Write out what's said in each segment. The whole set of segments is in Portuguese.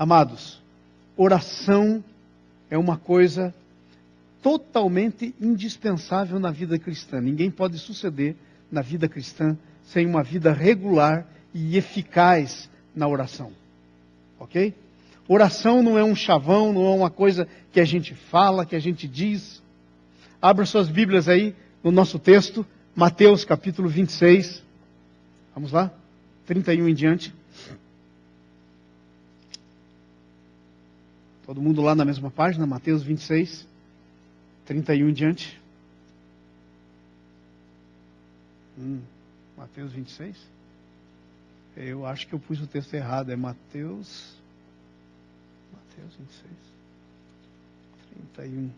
Amados, oração é uma coisa totalmente indispensável na vida cristã. Ninguém pode suceder na vida cristã sem uma vida regular e eficaz na oração. Ok? Oração não é um chavão, não é uma coisa que a gente fala, que a gente diz. Abra suas Bíblias aí no nosso texto, Mateus capítulo 26. Vamos lá? 31 em diante. Todo mundo lá na mesma página, Mateus 26, 31 em diante. Mateus 26? Eu acho que eu pus o texto errado. É Mateus 26, 31.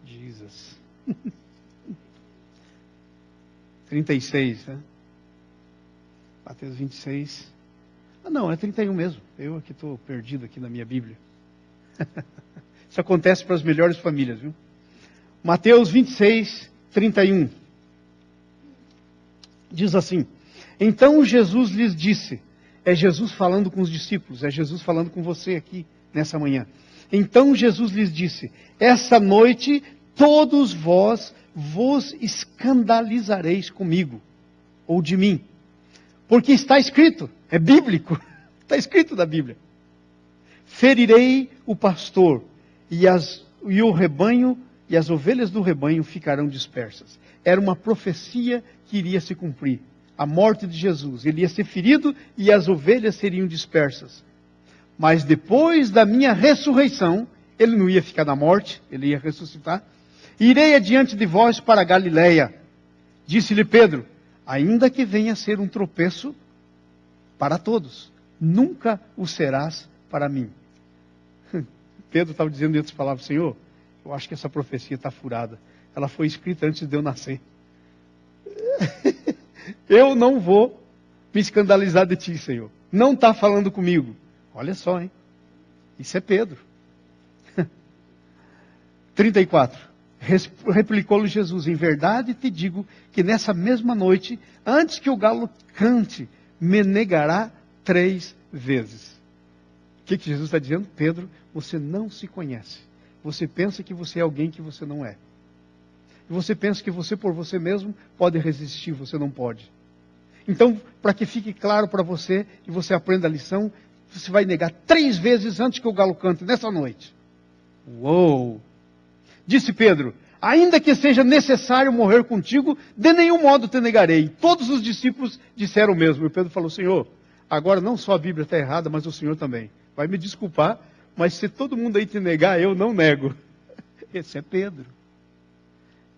Jesus. 36, né? Mateus 26. Ah, não, é 31 mesmo. Eu aqui estou perdido aqui na minha Bíblia. Isso acontece para as melhores famílias, viu? Mateus 26, 31. Diz assim: Então Jesus lhes disse, é Jesus falando com os discípulos, é Jesus falando com você aqui nessa manhã. Então Jesus lhes disse, essa noite todos vós vos escandalizareis comigo, ou de mim. Porque está escrito, é bíblico, está escrito na Bíblia. Ferirei o pastor e o rebanho e as ovelhas do rebanho ficarão dispersas. Era uma profecia que iria se cumprir. A morte de Jesus. Ele ia ser ferido e as ovelhas seriam dispersas. Mas depois da minha ressurreição, ele não ia ficar na morte, ele ia ressuscitar. Irei adiante de vós para a Galileia. Disse-lhe Pedro, ainda que venha a ser um tropeço para todos, nunca o serás para mim. Pedro estava dizendo em outras palavras, Senhor, eu acho que essa profecia está furada. Ela foi escrita antes de eu nascer. Eu não vou me escandalizar de ti, Senhor. Não está falando comigo. Olha só, hein? Isso é Pedro. 34. Replicou-lhe Jesus, em verdade te digo que nessa mesma noite, antes que o galo cante, me negará 3 vezes. O que Jesus está dizendo? Pedro, você não se conhece. Você pensa que você é alguém que você não é. E você pensa que você por você mesmo pode resistir, você não pode. Então, para que fique claro para você e você aprenda a lição, você vai negar 3 vezes antes que o galo cante, nessa noite. Uou! Disse Pedro, ainda que seja necessário morrer contigo, de nenhum modo te negarei. Todos os discípulos disseram o mesmo. E Pedro falou, Senhor, agora não só a Bíblia está errada, mas o Senhor também. Vai me desculpar, mas se todo mundo aí te negar, eu não nego. Esse é Pedro.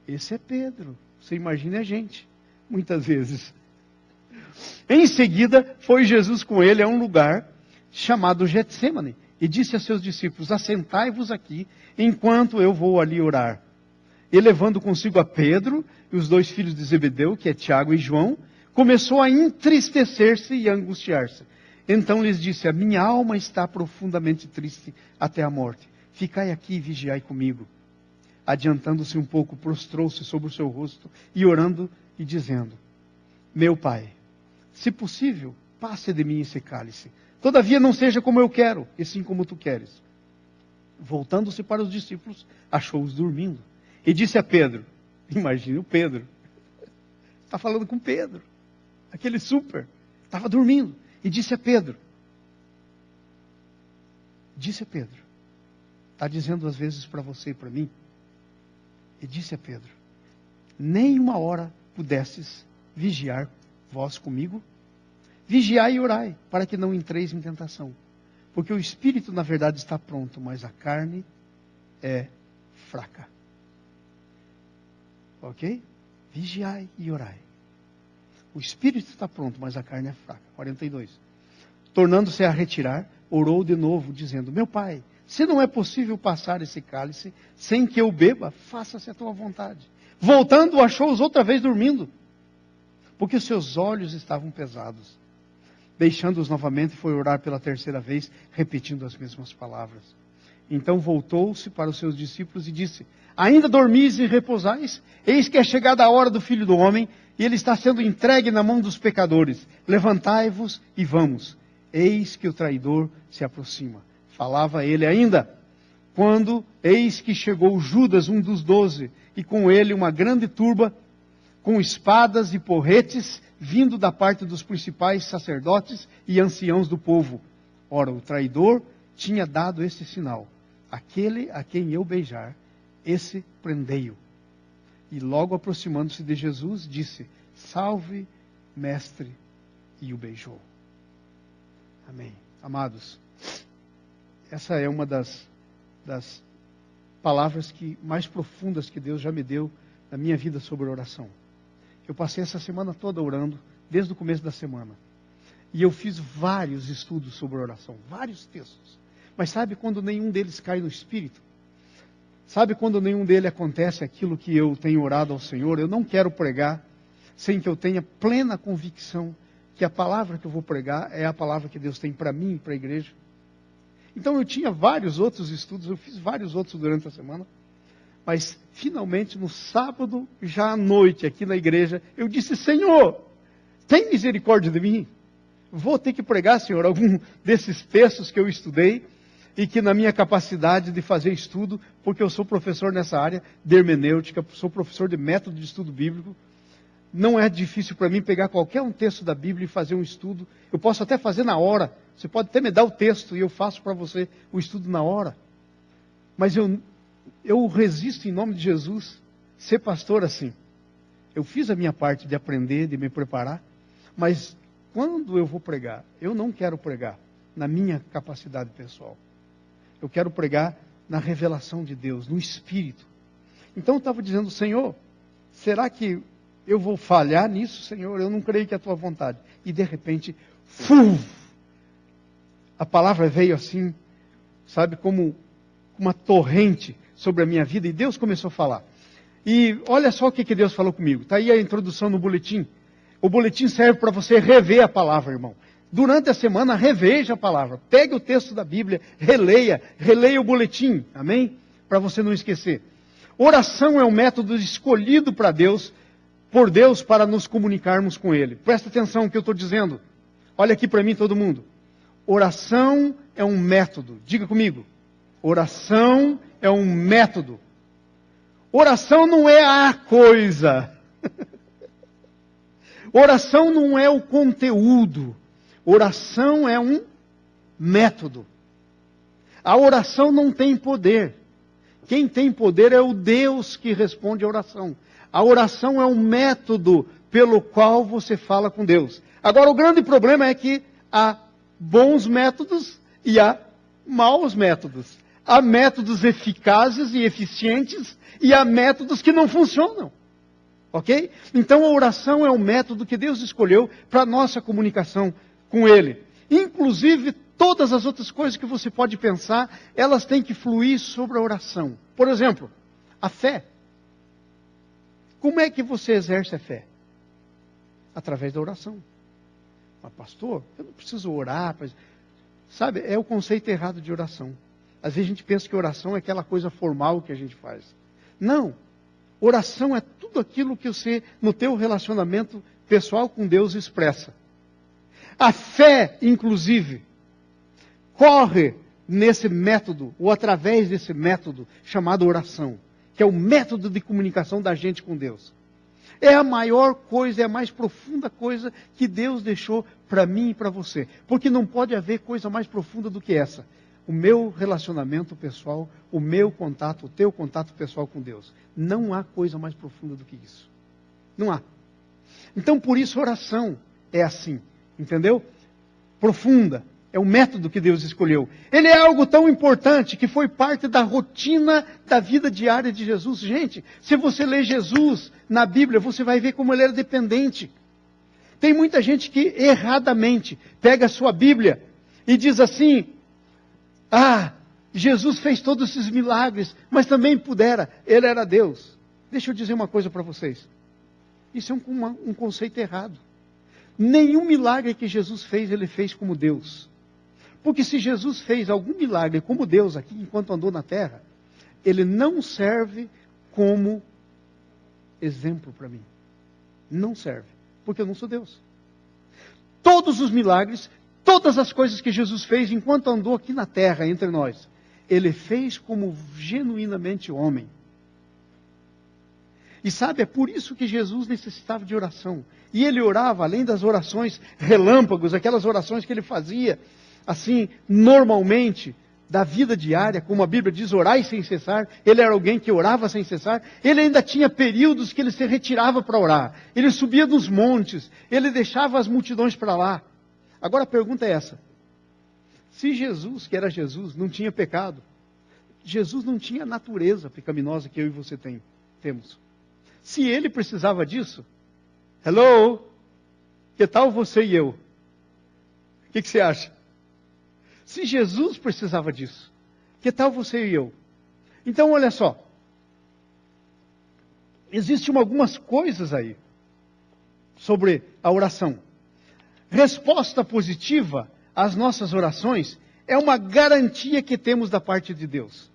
Esse é Pedro. Você imagina a gente, muitas vezes. Em seguida, foi Jesus com ele a um lugar chamado Getsêmani. E disse a seus discípulos, assentai-vos aqui, enquanto eu vou ali orar. E levando consigo a Pedro e os 2 filhos de Zebedeu, que é Tiago e João, começou a entristecer-se e a angustiar-se. Então lhes disse, a minha alma está profundamente triste até a morte. Ficai aqui e vigiai comigo. Adiantando-se um pouco, prostrou-se sobre o seu rosto e orando e dizendo, meu Pai, se possível, passe de mim esse cálice. Todavia não seja como eu quero, e sim como tu queres. Voltando-se para os discípulos, achou-os dormindo. E disse a Pedro, imagine o Pedro, está falando com Pedro, aquele super, estava dormindo. E disse a Pedro, está dizendo às vezes para você e para mim, e disse a Pedro, nem uma hora pudestes vigiar vós comigo? Vigiai e orai, para que não entreis em tentação. Porque o espírito, na verdade, está pronto, mas a carne é fraca. Ok? Vigiai e orai. O espírito está pronto, mas a carne é fraca. 42. Tornando-se a retirar, orou de novo, dizendo, meu Pai, se não é possível passar esse cálice, sem que eu beba, faça-se a tua vontade. Voltando, achou-os outra vez dormindo, porque os seus olhos estavam pesados. Deixando-os novamente, foi orar pela 3ª vez, repetindo as mesmas palavras. Então voltou-se para os seus discípulos e disse, ainda dormis e repousais? Eis que é chegada a hora do Filho do Homem, e ele está sendo entregue na mão dos pecadores. Levantai-vos e vamos. eis que o traidor se aproxima. Falava ele ainda, quando eis que chegou Judas, um dos 12, e com ele uma grande turba, com espadas e porretes, vindo da parte dos principais sacerdotes e anciãos do povo. Ora, o traidor tinha dado esse sinal: aquele a quem eu beijar, esse prendei-o. E logo aproximando-se de Jesus, disse: salve, mestre, e o beijou. Amém. Amados, essa é uma das palavras mais profundas que Deus já me deu na minha vida sobre oração. Eu passei essa semana toda orando, desde o começo da semana. E eu fiz vários estudos sobre oração, vários textos. Mas sabe quando nenhum deles cai no Espírito? Sabe quando nenhum deles acontece aquilo que eu tenho orado ao Senhor? Eu não quero pregar sem que eu tenha plena convicção que a palavra que eu vou pregar é a palavra que Deus tem para mim e para a igreja. Então eu tinha vários outros estudos, eu fiz vários outros durante a semana. Mas finalmente no sábado, já à noite, aqui na igreja, eu disse: Senhor, tem misericórdia de mim? Vou ter que pregar, Senhor, algum desses textos que eu estudei e que na minha capacidade de fazer estudo, porque eu sou professor nessa área de hermenêutica, sou professor de método de estudo bíblico, não é difícil para mim pegar qualquer um texto da Bíblia e fazer um estudo. Eu posso até fazer na hora. Você pode até me dar o texto e eu faço para você o estudo na hora. Mas eu resisto em nome de Jesus ser pastor assim. Eu fiz a minha parte de aprender, de me preparar, mas quando eu vou pregar, eu não quero pregar na minha capacidade pessoal. Eu quero pregar na revelação de Deus, no Espírito. Então eu estava dizendo: Senhor, será que eu vou falhar nisso, Senhor? Eu não creio que é a tua vontade. E de repente, a palavra veio assim, sabe, como uma torrente sobre a minha vida, e Deus começou a falar. E olha só o que Deus falou comigo. Está aí a introdução no boletim. O boletim serve para você rever a palavra, irmão. Durante a semana, reveja a palavra. Pegue o texto da Bíblia, releia o boletim, amém? Para você não esquecer. Oração é um método escolhido por Deus para nos comunicarmos com Ele. Presta atenção no que eu estou dizendo. Olha aqui para mim todo mundo. Oração é um método. Diga comigo. Oração é um método. Oração não é a coisa. Oração não é o conteúdo. Oração é um método. A oração não tem poder. Quem tem poder é o Deus que responde à oração. A oração é um método pelo qual você fala com Deus. Agora, o grande problema é que há bons métodos e há maus métodos. Há métodos eficazes e eficientes e há métodos que não funcionam. Ok? Então a oração é um método que Deus escolheu para a nossa comunicação com Ele. Inclusive, todas as outras coisas que você pode pensar, elas têm que fluir sobre a oração. Por exemplo, a fé. Como é que você exerce a fé? Através da oração. Mas pastor, eu não preciso orar. Sabe, é o conceito errado de oração. Às vezes a gente pensa que oração é aquela coisa formal que a gente faz. Não. Oração é tudo aquilo que você, no teu relacionamento pessoal com Deus, expressa. A fé, inclusive, corre nesse método, ou através desse método, chamado oração, que é o método de comunicação da gente com Deus. É a maior coisa, é a mais profunda coisa que Deus deixou para mim e para você. Porque não pode haver coisa mais profunda do que essa. O meu relacionamento pessoal, o meu contato, o teu contato pessoal com Deus. Não há coisa mais profunda do que isso. Não há. Então, por isso, oração é assim. Entendeu? Profunda. É o método que Deus escolheu. Ele é algo tão importante que foi parte da rotina da vida diária de Jesus. Gente, se você ler Jesus na Bíblia, você vai ver como ele era dependente. Tem muita gente que erradamente pega a sua Bíblia e diz assim: Jesus fez todos esses milagres, mas também pudera, ele era Deus. Deixa eu dizer uma coisa para vocês. Isso é um conceito errado. Nenhum milagre que Jesus fez, ele fez como Deus. Porque se Jesus fez algum milagre como Deus aqui, enquanto andou na terra, ele não serve como exemplo para mim. Não serve. Porque eu não sou Deus. Todos os milagres, todas as coisas que Jesus fez enquanto andou aqui na terra entre nós, Ele fez como genuinamente homem. E sabe, é por isso que Jesus necessitava de oração. E Ele orava, além das orações relâmpagos, aquelas orações que Ele fazia, assim, normalmente, da vida diária, como a Bíblia diz, orai sem cessar. Ele era alguém que orava sem cessar. Ele ainda tinha períodos que ele se retirava para orar. Ele subia nos montes, ele deixava as multidões para lá. Agora a pergunta é essa: se Jesus, que era Jesus, não tinha pecado, Jesus não tinha a natureza pecaminosa que eu e você temos. Se ele precisava disso, hello, que tal você e eu? O que você acha? Se Jesus precisava disso, que tal você e eu? Então olha só, existem algumas coisas aí sobre a oração. Resposta positiva às nossas orações é uma garantia que temos da parte de Deus.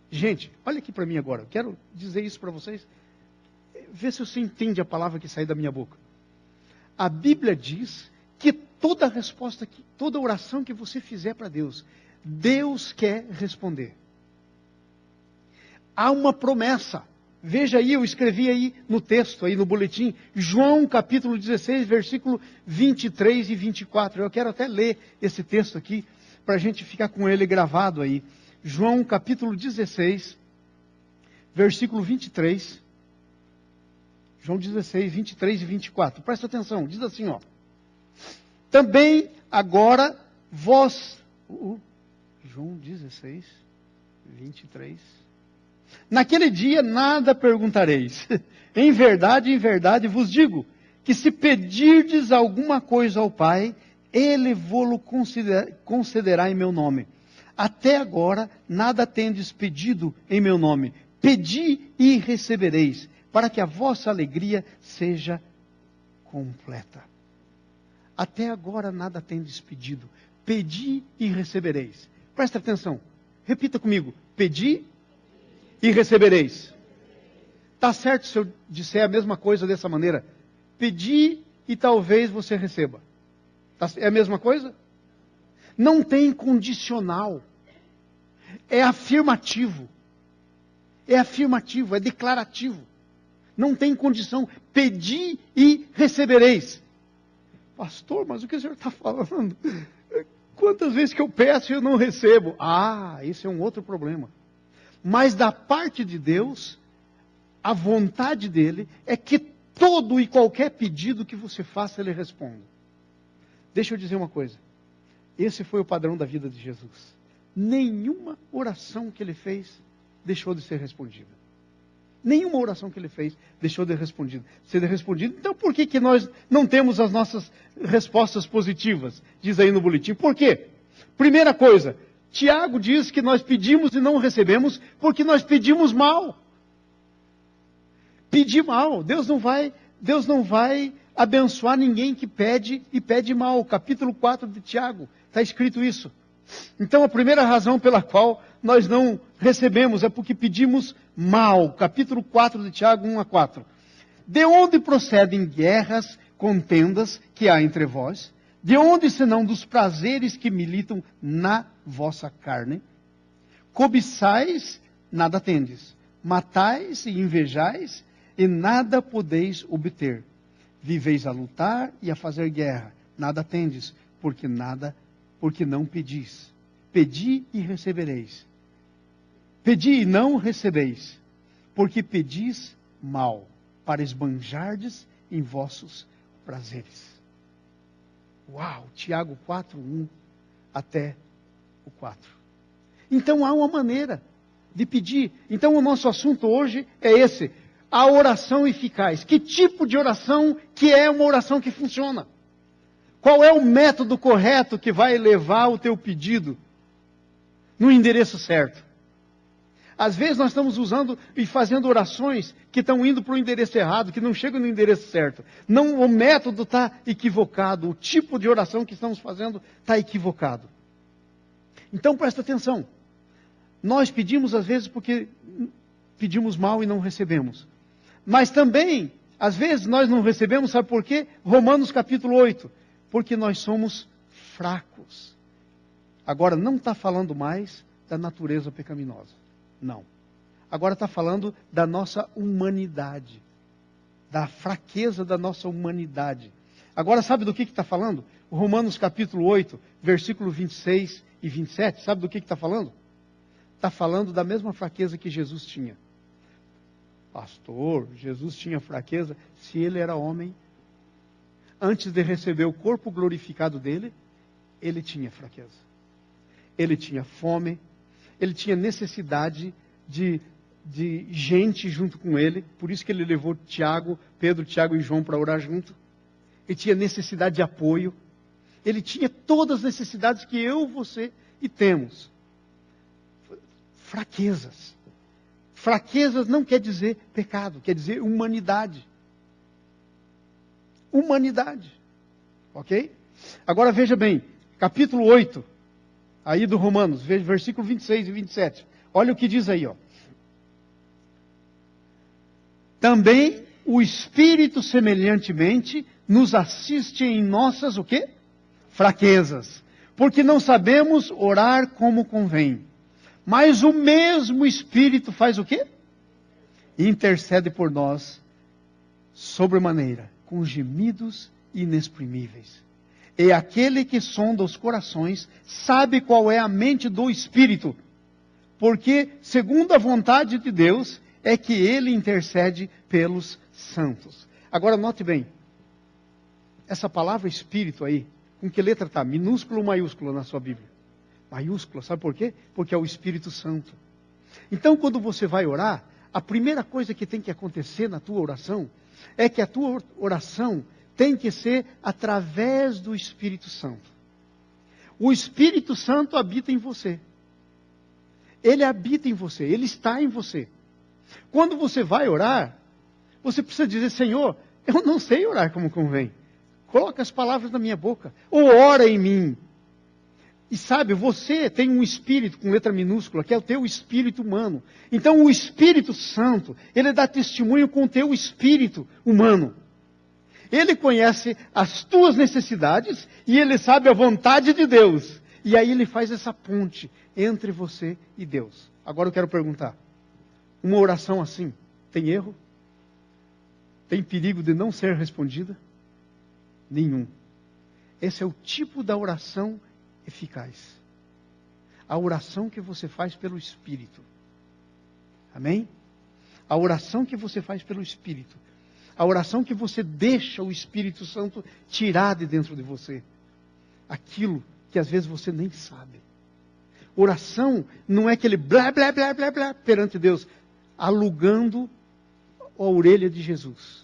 Gente, olha aqui para mim agora, eu quero dizer isso para vocês. Vê se você entende a palavra que sai da minha boca. A Bíblia diz que toda resposta, toda oração que você fizer para Deus, Deus quer responder. Há uma promessa. Veja aí, eu escrevi aí no texto, aí no boletim, João capítulo 16, versículo 23 e 24. Eu quero até ler esse texto aqui, para a gente ficar com ele gravado aí. João capítulo 16, versículo 23. João 16, 23 e 24. Presta atenção, diz assim, ó. Também agora vós... João 16, 23. Naquele dia nada perguntareis. Em verdade vos digo, que se pedirdes alguma coisa ao Pai, Ele vô-lo concederá em meu nome. Até agora nada tendes pedido em meu nome. Pedi e recebereis, para que a vossa alegria seja completa. Até agora nada tendes pedido. Pedi e recebereis. Presta atenção. Repita comigo. Pedi e recebereis. Está certo se eu disser a mesma coisa dessa maneira? Pedi e talvez você receba. É a mesma coisa? Não tem condicional. É afirmativo. É afirmativo, é declarativo. Não tem condição. Pedi e recebereis. Pastor, mas o que o senhor está falando? Quantas vezes que eu peço e eu não recebo? Ah, esse é um outro problema. Mas da parte de Deus, a vontade dele é que todo e qualquer pedido que você faça, ele responda. Deixa eu dizer uma coisa. Esse foi o padrão da vida de Jesus. Nenhuma oração que ele fez deixou de ser respondida. Nenhuma oração que ele fez deixou de ser respondida. Então por que nós não temos as nossas respostas positivas? Diz aí no boletim. Por quê? Primeira coisa, Tiago diz que nós pedimos e não recebemos porque nós pedimos mal. Pedir mal. Deus não vai abençoar ninguém que pede e pede mal. Capítulo 4 de Tiago, está escrito isso. Então a primeira razão pela qual nós não recebemos é porque pedimos mal. Capítulo 4 de Tiago, 1 a 4. De onde procedem guerras, contendas que há entre vós? De onde senão dos prazeres que militam na vossa carne? Cobiçais, nada tendes. Matais e invejais, e nada podeis obter. Viveis a lutar e a fazer guerra. Nada tendes, porque não pedis. Pedi e recebereis. Pedi e não recebeis, porque pedis mal, para esbanjardes em vossos prazeres. Uau! Tiago 4, 1 até o 4. Então há uma maneira de pedir. Então o nosso assunto hoje é esse. A oração eficaz. Que tipo de oração que é uma oração que funciona? Qual é o método correto que vai levar o teu pedido no endereço certo? Às vezes nós estamos usando e fazendo orações que estão indo para o endereço errado, que não chegam no endereço certo. Não, o método está equivocado, o tipo de oração que estamos fazendo está equivocado. Então presta atenção. Nós pedimos às vezes porque pedimos mal e não recebemos. Mas também, às vezes nós não recebemos, sabe por quê? Romanos capítulo 8. Porque nós somos fracos. Agora, não está falando mais da natureza pecaminosa. Não. Agora está falando da nossa humanidade. Da fraqueza da nossa humanidade. Agora, sabe do que está falando? O Romanos capítulo 8, versículo 26 e 27, sabe do que está falando? Está falando da mesma fraqueza que Jesus tinha. Pastor, Jesus tinha fraqueza se ele era homem. Antes de receber o corpo glorificado dele, ele tinha fraqueza. Ele tinha fome, ele tinha necessidade de gente junto com ele. Por isso que ele levou Pedro, Tiago e João para orar junto. Ele tinha necessidade de apoio. Ele tinha todas as necessidades que eu, você e temos. Fraquezas. Fraquezas não quer dizer pecado, quer dizer humanidade. Humanidade. Ok? Agora veja bem, capítulo 8, aí do Romanos, veja versículo 26 e 27. Olha o que diz aí, ó. Também o Espírito semelhantemente nos assiste em nossas, o quê? Fraquezas. Porque não sabemos orar como convém. Mas o mesmo Espírito faz o quê? Intercede por nós sobremaneira, com gemidos inexprimíveis. E aquele que sonda os corações sabe qual é a mente do Espírito. Porque, segundo a vontade de Deus, é que ele intercede pelos santos. Agora note bem, essa palavra Espírito aí, com que letra está? Minúsculo ou maiúsculo na sua Bíblia? Maiúsculo, sabe por quê? Porque é o Espírito Santo. Então, quando você vai orar, a primeira coisa que tem que acontecer na tua oração é que a tua oração tem que ser através do Espírito Santo. O Espírito Santo habita em você. Ele habita em você, ele está em você. Quando você vai orar, você precisa dizer: Senhor, eu não sei orar como convém. Coloca as palavras na minha boca. Ou ora em mim. E sabe, você tem um espírito com letra minúscula, que é o teu espírito humano. Então o Espírito Santo, ele dá testemunho com o teu espírito humano. Ele conhece as tuas necessidades e ele sabe a vontade de Deus. E aí ele faz essa ponte entre você e Deus. Agora eu quero perguntar, uma oração assim, tem erro? Tem perigo de não ser respondida? Nenhum. Esse é o tipo da oração eficaz. A oração que você faz pelo Espírito. Amém? A oração que você faz pelo Espírito. A oração que você deixa o Espírito Santo tirar de dentro de você. Aquilo que às vezes você nem sabe. Oração não é aquele blá, blá, blá, blá, blá perante Deus. Alugando a orelha de Jesus.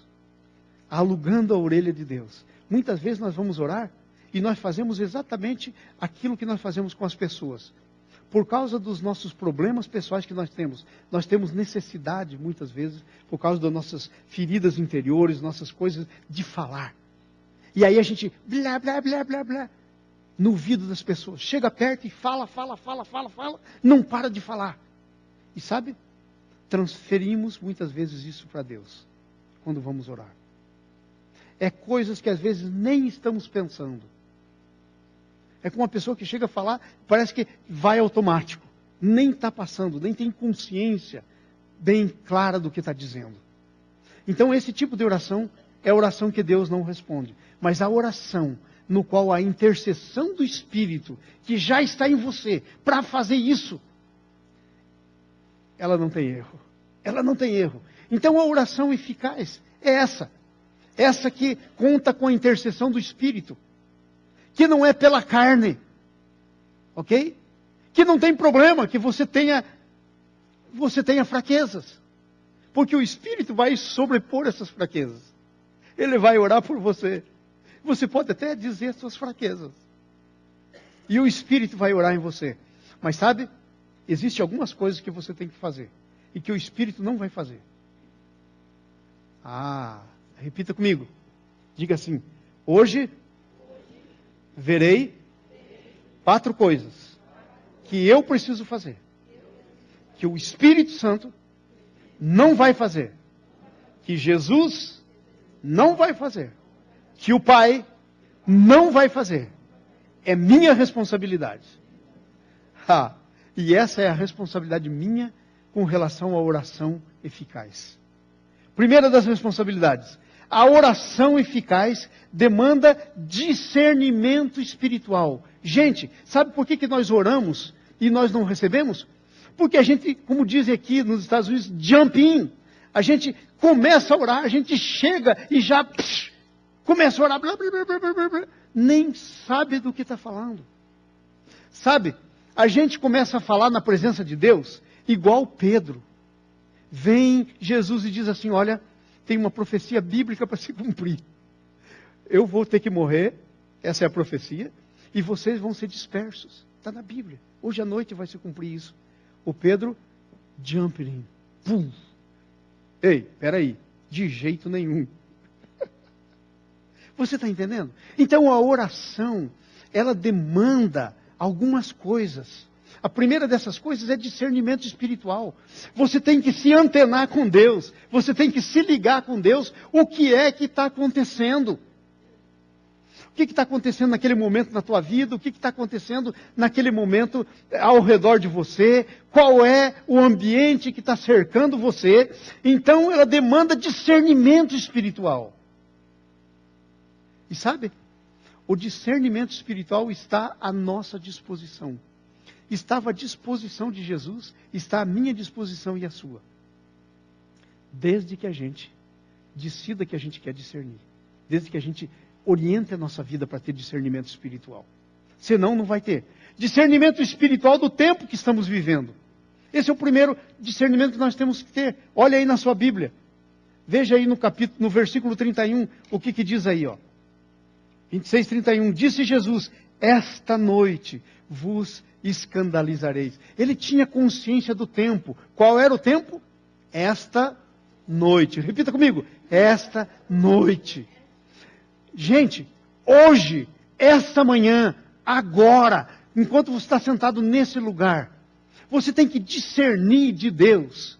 Alugando a orelha de Deus. Muitas vezes nós vamos orar e nós fazemos exatamente aquilo que nós fazemos com as pessoas. Por causa dos nossos problemas pessoais que nós temos. Nós temos necessidade, muitas vezes, por causa das nossas feridas interiores, nossas coisas, de falar. E aí a gente, blá, blá, blá, blá, blá, no ouvido das pessoas. Chega perto e fala, não para de falar. E sabe, transferimos muitas vezes isso para Deus, quando vamos orar. É coisas que às vezes nem estamos pensando. É com uma pessoa que chega a falar, parece que vai automático. Nem está passando, nem tem consciência bem clara do que está dizendo. Então esse tipo de oração é a oração que Deus não responde. Mas a oração no qual a intercessão do Espírito, que já está em você, para fazer isso, ela não tem erro. Ela não tem erro. Então a oração eficaz é essa. Essa que conta com a intercessão do Espírito. Que não é pela carne. Ok? Que não tem problema que você tenha fraquezas. Porque o Espírito vai sobrepor essas fraquezas. Ele vai orar por você. Você pode até dizer suas fraquezas. E o Espírito vai orar em você. Mas sabe, existem algumas coisas que você tem que fazer. E que o Espírito não vai fazer. Repita comigo. Diga assim: hoje verei 4 coisas que eu preciso fazer. Que o Espírito Santo não vai fazer. Que Jesus não vai fazer. Que o Pai não vai fazer. é minha responsabilidade. E essa é a responsabilidade minha com relação à oração eficaz. Primeira das responsabilidades. A oração eficaz demanda discernimento espiritual. Gente, sabe por que nós oramos e nós não recebemos? Porque a gente, como dizem aqui nos Estados Unidos, jump in. A gente começa a orar, a gente chega e já começa a orar, blá, blá, blá, blá, blá, blá, nem sabe do que está falando. Sabe, a gente começa a falar na presença de Deus, igual Pedro. Vem Jesus e diz assim, olha, tem uma profecia bíblica para se cumprir. Eu vou ter que morrer, essa é a profecia, e vocês vão ser dispersos. Está na Bíblia. Hoje à noite vai se cumprir isso. O Pedro, jumping, pum. Ei, peraí, de jeito nenhum. Você está entendendo? Então a oração, ela demanda algumas coisas. A primeira dessas coisas é discernimento espiritual. Você tem que se antenar com Deus. Você tem que se ligar com Deus. O que é que está acontecendo? O que está acontecendo naquele momento na tua vida? O que está acontecendo naquele momento ao redor de você? Qual é o ambiente que está cercando você? Então ela demanda discernimento espiritual. E sabe? O discernimento espiritual está à nossa disposição. Estava à disposição de Jesus, está à minha disposição e à sua. Desde que a gente decida que a gente quer discernir. Desde que a gente oriente a nossa vida para ter discernimento espiritual. Senão não vai ter. Discernimento espiritual do tempo que estamos vivendo. Esse é o primeiro discernimento que nós temos que ter. Olha aí na sua Bíblia. Veja aí no versículo 31, o que diz aí, ó. 26, 31. Disse Jesus, esta noite vos escandalizareis. Ele tinha consciência do tempo. Qual era o tempo? Esta noite. Repita comigo. Esta noite. Gente, hoje, esta manhã, agora, enquanto você está sentado nesse lugar, você tem que discernir de Deus.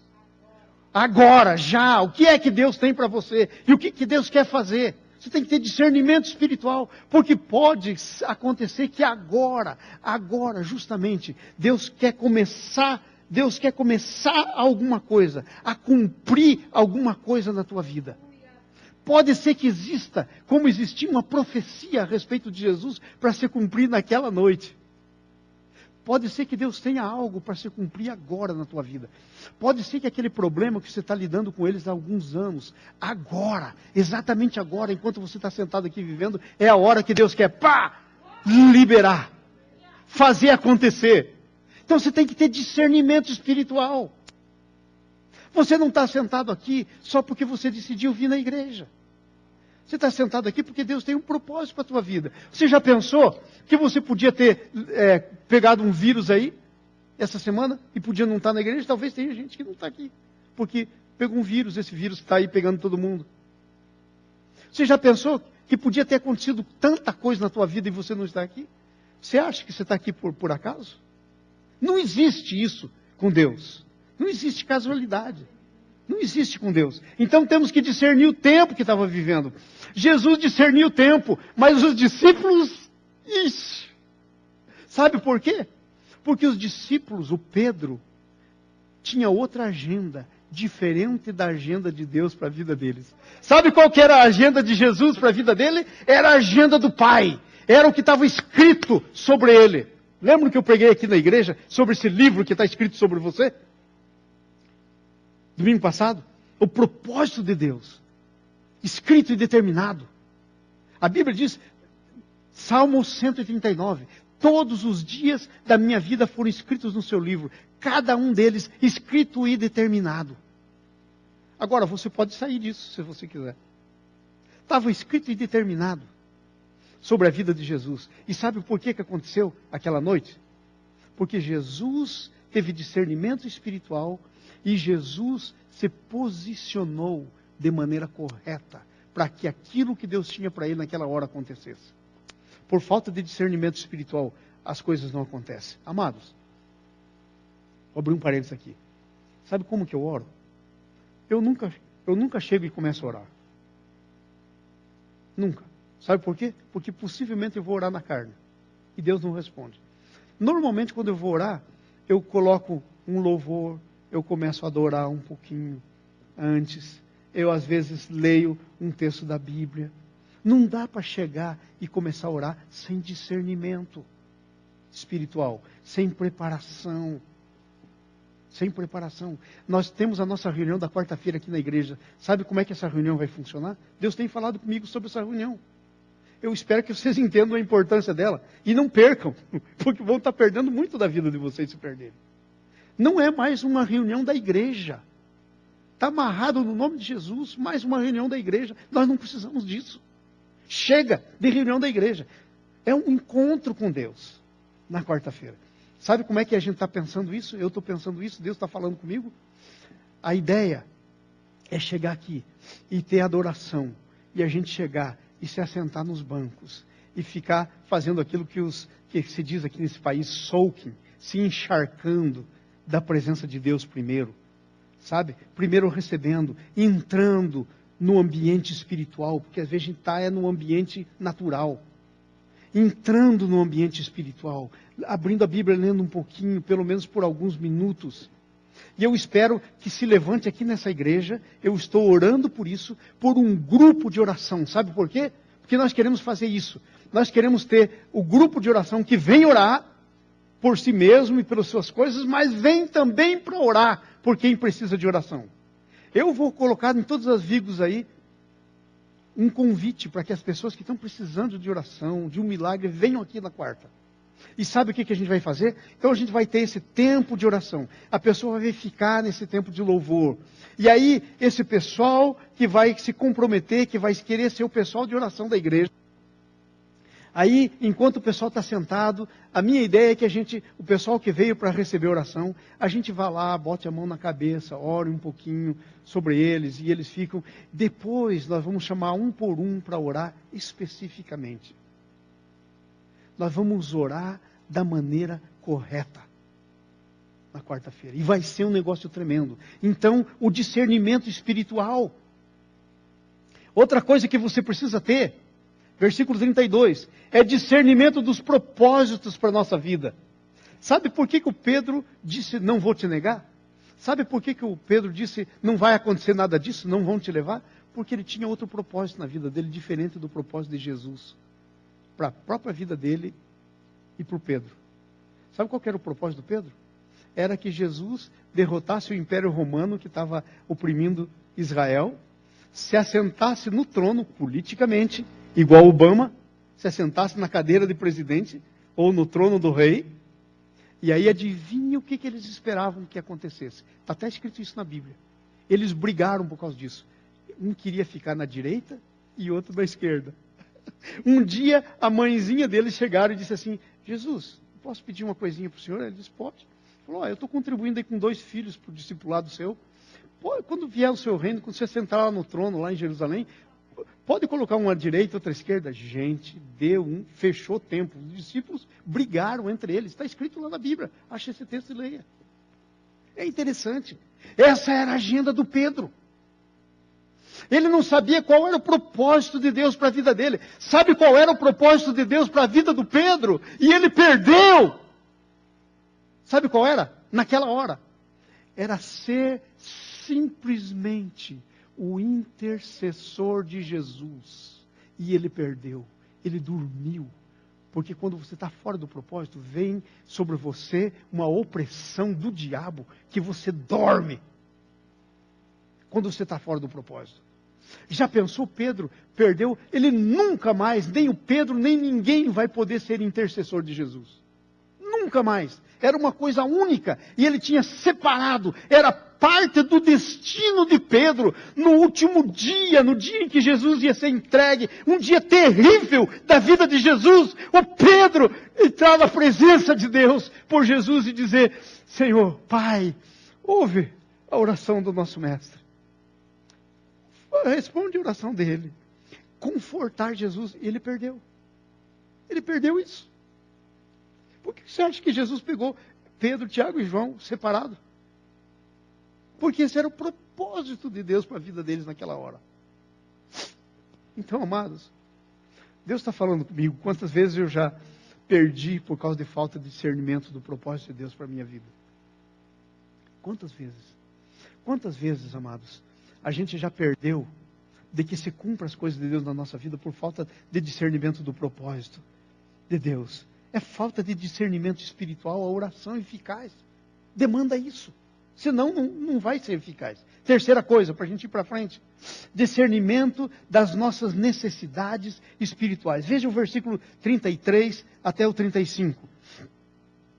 Agora, já, o que é que Deus tem para você? E o que Deus quer fazer? Você tem que ter discernimento espiritual, porque pode acontecer que agora, justamente, Deus quer começar alguma coisa, a cumprir alguma coisa na tua vida. Pode ser que exista, como existia uma profecia a respeito de Jesus para ser cumprida naquela noite. Pode ser que Deus tenha algo para se cumprir agora na tua vida. Pode ser que aquele problema que você está lidando com eles há alguns anos, agora, exatamente agora, enquanto você está sentado aqui vivendo, é a hora que Deus quer, liberar, fazer acontecer. Então você tem que ter discernimento espiritual. Você não está sentado aqui só porque você decidiu vir na igreja. Você está sentado aqui porque Deus tem um propósito para a tua vida. Você já pensou que você podia ter pegado um vírus aí, essa semana, e podia não estar na igreja? Talvez tenha gente que não está aqui, porque pegou um vírus, esse vírus está aí pegando todo mundo. Você já pensou que podia ter acontecido tanta coisa na tua vida e você não está aqui? Você acha que você está aqui por acaso? Não existe isso com Deus. Não existe casualidade. Não existe com Deus. Então temos que discernir o tempo que estava vivendo. Jesus discerniu o tempo, mas os discípulos, sabe por quê? Porque os discípulos, o Pedro, tinha outra agenda, diferente da agenda de Deus para a vida deles. Sabe qual que era a agenda de Jesus para a vida dele? Era a agenda do Pai. Era o que estava escrito sobre ele. Lembra que eu preguei aqui na igreja sobre esse livro que está escrito sobre você? Domingo passado? O propósito de Deus. Escrito e determinado. A Bíblia diz, Salmo 139, todos os dias da minha vida foram escritos no seu livro. Cada um deles escrito e determinado. Agora, você pode sair disso, se você quiser. Estava escrito e determinado sobre a vida de Jesus. E sabe por que aconteceu aquela noite? Porque Jesus teve discernimento espiritual e Jesus se posicionou de maneira correta para que aquilo que Deus tinha para ele naquela hora acontecesse. Por falta de discernimento espiritual, as coisas não acontecem. Amados, vou abrir um parênteses aqui. Sabe como que eu oro? Eu nunca chego e começo a orar. Nunca. Sabe por quê? Porque possivelmente eu vou orar na carne. E Deus não responde. Normalmente, quando eu vou orar, eu coloco um louvor, eu começo a adorar um pouquinho antes. Eu, às vezes, leio um texto da Bíblia. Não dá para chegar e começar a orar sem discernimento espiritual, sem preparação. Sem preparação. Nós temos a nossa reunião da quarta-feira aqui na igreja. Sabe como é que essa reunião vai funcionar? Deus tem falado comigo sobre essa reunião. Eu espero que vocês entendam a importância dela. E não percam, porque vão estar perdendo muito da vida de vocês se perderem. Não é mais uma reunião da igreja. Está amarrado no nome de Jesus, mais uma reunião da igreja. Nós não precisamos disso. Chega de reunião da igreja. É um encontro com Deus na quarta-feira. Sabe como é que a gente está pensando isso? Eu estou pensando isso, Deus está falando comigo. A ideia é chegar aqui e ter adoração. E a gente chegar e se assentar nos bancos. E ficar fazendo aquilo que se diz aqui nesse país, soaking, se encharcando da presença de Deus primeiro. Sabe? Primeiro recebendo, entrando no ambiente espiritual. Porque às vezes a gente está no ambiente natural. Entrando no ambiente espiritual, abrindo a Bíblia, lendo um pouquinho, pelo menos por alguns minutos. E eu espero que se levante aqui nessa igreja, eu estou orando por isso, por um grupo de oração. Sabe por quê? Porque nós queremos fazer isso. Nós queremos ter o grupo de oração que vem orar por si mesmo e pelas suas coisas, mas vem também para orar por quem precisa de oração. Eu vou colocar em todas as vírgulas aí, um convite para que as pessoas que estão precisando de oração, de um milagre, venham aqui na quarta. E sabe o que a gente vai fazer? Então a gente vai ter esse tempo de oração. A pessoa vai ficar nesse tempo de louvor. E aí, esse pessoal que vai se comprometer, que vai querer ser o pessoal de oração da igreja. Aí, enquanto o pessoal está sentado, a minha ideia é que o pessoal que veio para receber oração, a gente vá lá, bote a mão na cabeça, ore um pouquinho sobre eles, e eles ficam. Depois, nós vamos chamar um por um para orar especificamente. Nós vamos orar da maneira correta na quarta-feira. E vai ser um negócio tremendo. Então, o discernimento espiritual. Outra coisa que você precisa ter, versículo 32, é discernimento dos propósitos para a nossa vida. Sabe por que o Pedro disse, não vou te negar? Sabe por que o Pedro disse, não vai acontecer nada disso, não vão te levar? Porque ele tinha outro propósito na vida dele, diferente do propósito de Jesus. Para a própria vida dele e para o Pedro. Sabe qual era o propósito do Pedro? Era que Jesus derrotasse o Império Romano que estava oprimindo Israel, se assentasse no trono politicamente, igual Obama, se assentasse na cadeira de presidente ou no trono do rei, e aí adivinha o que eles esperavam que acontecesse. Está até escrito isso na Bíblia. Eles brigaram por causa disso. Um queria ficar na direita e outro na esquerda. Um dia a mãezinha deles chegaram e disse assim, Jesus, posso pedir uma coisinha para o senhor? Ele disse, pode. Ele falou, eu estou contribuindo aí com 2 filhos para o discipulado seu. Quando vier o seu reino, quando você sentar lá no trono, lá em Jerusalém, pode colocar uma à direita, outra à esquerda? Gente, fechou tempo. Os discípulos brigaram entre eles. Está escrito lá na Bíblia. Ache esse texto e leia. É interessante. Essa era a agenda do Pedro. Ele não sabia qual era o propósito de Deus para a vida dele. Sabe qual era o propósito de Deus para a vida do Pedro? E ele perdeu. Sabe qual era? Naquela hora. Era ser simplesmente o intercessor de Jesus. E ele perdeu. Ele dormiu. Porque quando você está fora do propósito, vem sobre você uma opressão do diabo que você dorme. Quando você está fora do propósito. Já pensou, Pedro perdeu? Ele nunca mais, nem o Pedro, nem ninguém vai poder ser intercessor de Jesus. Nunca mais. Era uma coisa única. E ele tinha separado. Era parte do destino de Pedro. No último dia, no dia em que Jesus ia ser entregue. Um dia terrível da vida de Jesus. O Pedro entrar na presença de Deus por Jesus e dizer, Senhor, Pai, ouve a oração do nosso mestre. Responde a oração dele. Confortar Jesus. E ele perdeu. Ele perdeu isso. Por que você acha que Jesus pegou Pedro, Tiago e João separado? Porque esse era o propósito de Deus para a vida deles naquela hora. Então, amados, Deus está falando comigo. Quantas vezes eu já perdi por causa de falta de discernimento do propósito de Deus para a minha vida. Quantas vezes? Quantas vezes, amados, a gente já perdeu de que se cumpra as coisas de Deus na nossa vida por falta de discernimento do propósito de Deus. É falta de discernimento espiritual, a oração eficaz demanda isso. Senão não vai ser eficaz. Terceira coisa, para a gente ir para frente. Discernimento das nossas necessidades espirituais. Veja o versículo 33 até o 35.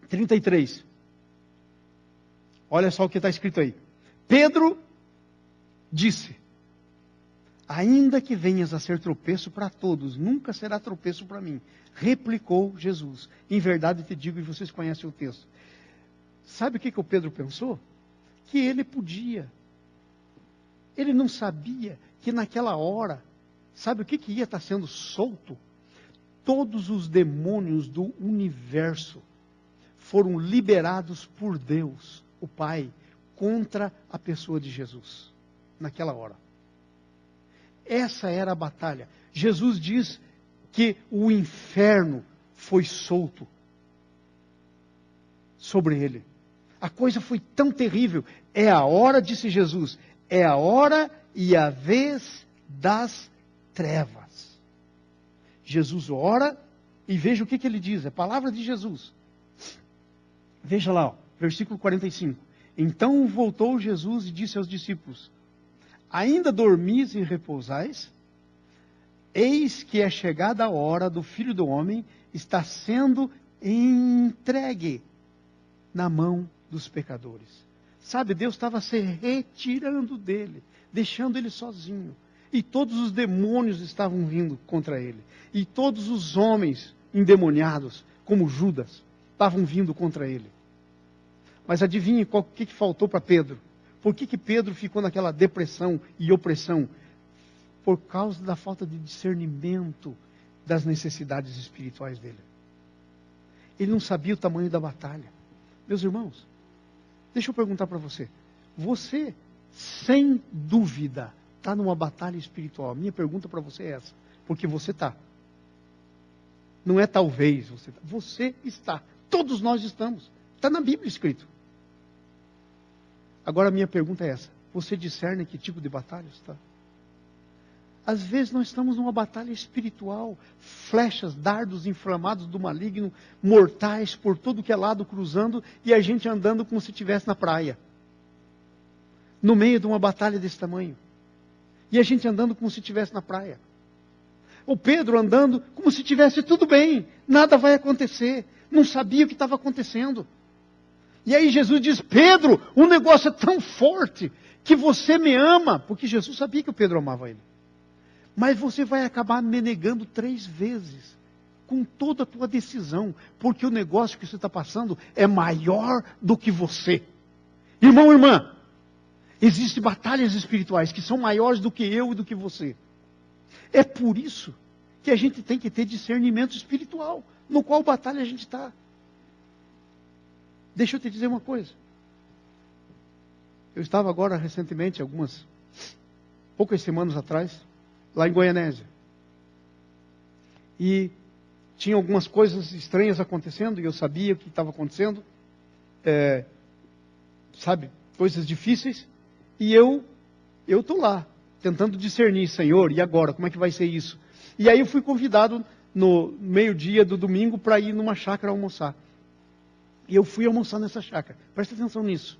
33. Olha só o que está escrito aí. Pedro disse: ainda que venhas a ser tropeço para todos, nunca será tropeço para mim. Replicou Jesus. Em verdade te digo, e vocês conhecem o texto. Sabe o que o Pedro pensou? Que ele podia. Ele não sabia que naquela hora, sabe o que ia estar sendo solto? Todos os demônios do universo foram liberados por Deus, o Pai, contra a pessoa de Jesus. Naquela hora. Essa era a batalha. Jesus diz que o inferno foi solto sobre ele. A coisa foi tão terrível. É a hora, disse Jesus, é a hora e a vez das trevas. Jesus ora e veja o que ele diz. É a palavra de Jesus. Veja lá, ó, versículo 45. Então voltou Jesus e disse aos discípulos: ainda dormis e repousais? Eis que é chegada a hora do Filho do Homem, está sendo entregue na mão dos pecadores. Sabe, Deus estava se retirando dele, deixando ele sozinho. E todos os demônios estavam vindo contra ele. E todos os homens endemoniados, como Judas, estavam vindo contra ele. Mas adivinhe o que faltou para Pedro? Por que Pedro ficou naquela depressão e opressão? Por causa da falta de discernimento das necessidades espirituais dele. Ele não sabia o tamanho da batalha. Meus irmãos, deixa eu perguntar para você. Você, sem dúvida, está numa batalha espiritual. A minha pergunta para você é essa. Porque você está. Não é talvez você está. Você está. Todos nós estamos. Está na Bíblia escrito. Agora a minha pergunta é essa. Você discerne que tipo de batalha está? Às vezes nós estamos numa batalha espiritual. Flechas, dardos inflamados do maligno, mortais por todo que é lado cruzando, e a gente andando como se estivesse na praia. No meio de uma batalha desse tamanho. E a gente andando como se estivesse na praia. O Pedro andando como se tivesse tudo bem. Nada vai acontecer. Não sabia o que estava acontecendo. E aí Jesus diz: Pedro, o negócio é tão forte que você me ama. Porque Jesus sabia que o Pedro amava ele. Mas você vai acabar me negando 3 vezes. Com toda a tua decisão. Porque o negócio que você está passando é maior do que você. Irmão, irmã. Existem batalhas espirituais que são maiores do que eu e do que você. É por isso que a gente tem que ter discernimento espiritual. No qual batalha a gente está. Deixa eu te dizer uma coisa. Eu estava agora recentemente, poucas semanas atrás, lá em Goianésia. E tinha algumas coisas estranhas acontecendo, e eu sabia o que estava acontecendo. Coisas difíceis. E eu estou lá, tentando discernir, Senhor, e agora? Como é que vai ser isso? E aí eu fui convidado no meio-dia do domingo para ir numa chácara almoçar. E eu fui almoçar nessa chácara. Presta atenção nisso.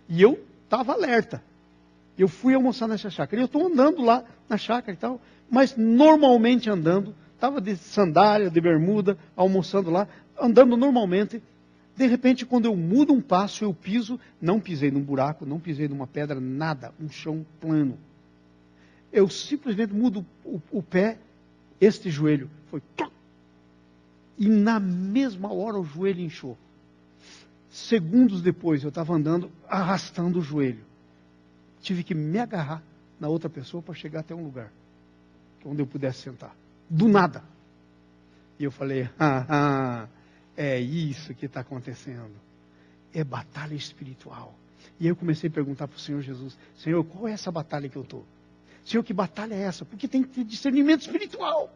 E eu estava alerta. Eu fui almoçar nessa chácara. E eu estou andando lá na chácara e tal, mas normalmente andando, estava de sandália, de bermuda, almoçando lá, andando normalmente. De repente, quando eu mudo um passo, eu piso, não pisei num buraco, não pisei numa pedra, nada, um chão plano. Eu simplesmente mudo o pé, este joelho foi... E na mesma hora o joelho inchou. Segundos depois eu estava andando, arrastando o joelho. Tive que me agarrar na outra pessoa para chegar até um lugar onde eu pudesse sentar. Do nada. E eu falei, é isso que está acontecendo. É batalha espiritual. E eu comecei a perguntar para o Senhor Jesus, Senhor, qual é essa batalha que eu estou? Senhor, que batalha é essa? Porque tem que ter discernimento espiritual.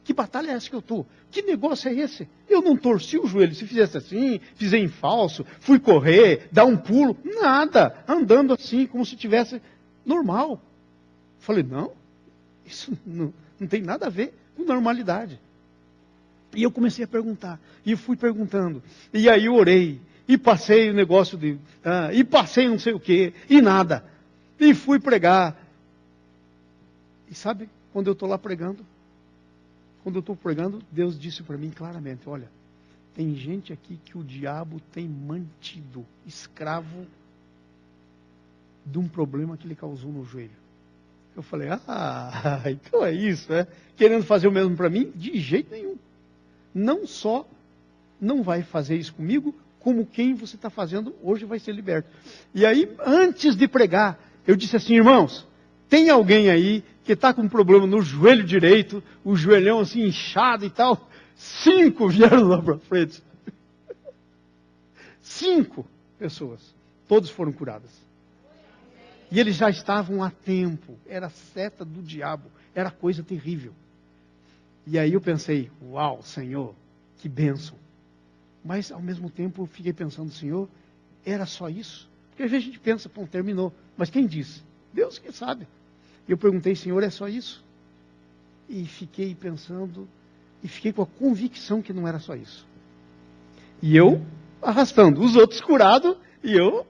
Que batalha é essa que eu estou? Que negócio é esse? Eu não torci o joelho. Se fizesse assim, fizer em falso, fui correr, dar um pulo, nada. Andando assim, como se tivesse normal. Falei, não, isso não tem nada a ver com normalidade. E eu comecei a perguntar. E eu fui perguntando. E aí eu orei. E passei o negócio de... e passei não sei o quê. E nada. E fui pregar. E sabe, quando eu estou lá pregando... Quando eu estou pregando, Deus disse para mim claramente, olha, tem gente aqui que o diabo tem mantido escravo de um problema que ele causou no joelho. Eu falei, então é isso, é? Querendo fazer o mesmo para mim? De jeito nenhum. Não só não vai fazer isso comigo, como quem você está fazendo hoje vai ser liberto. E aí, antes de pregar, eu disse assim, irmãos, tem alguém aí que está com um problema no joelho direito, o joelhão assim inchado e tal? 5 vieram lá para frente. 5 pessoas. Todos foram curadas. E eles já estavam há tempo. Era seta do diabo. Era coisa terrível. E aí eu pensei, uau, Senhor, que bênção. Mas ao mesmo tempo eu fiquei pensando, Senhor, era só isso? Porque às vezes a gente pensa, pô, terminou. Mas quem disse? Deus que sabe. E eu perguntei, Senhor, é só isso? E fiquei pensando, e fiquei com a convicção que não era só isso. E eu arrastando, os outros curados, e eu...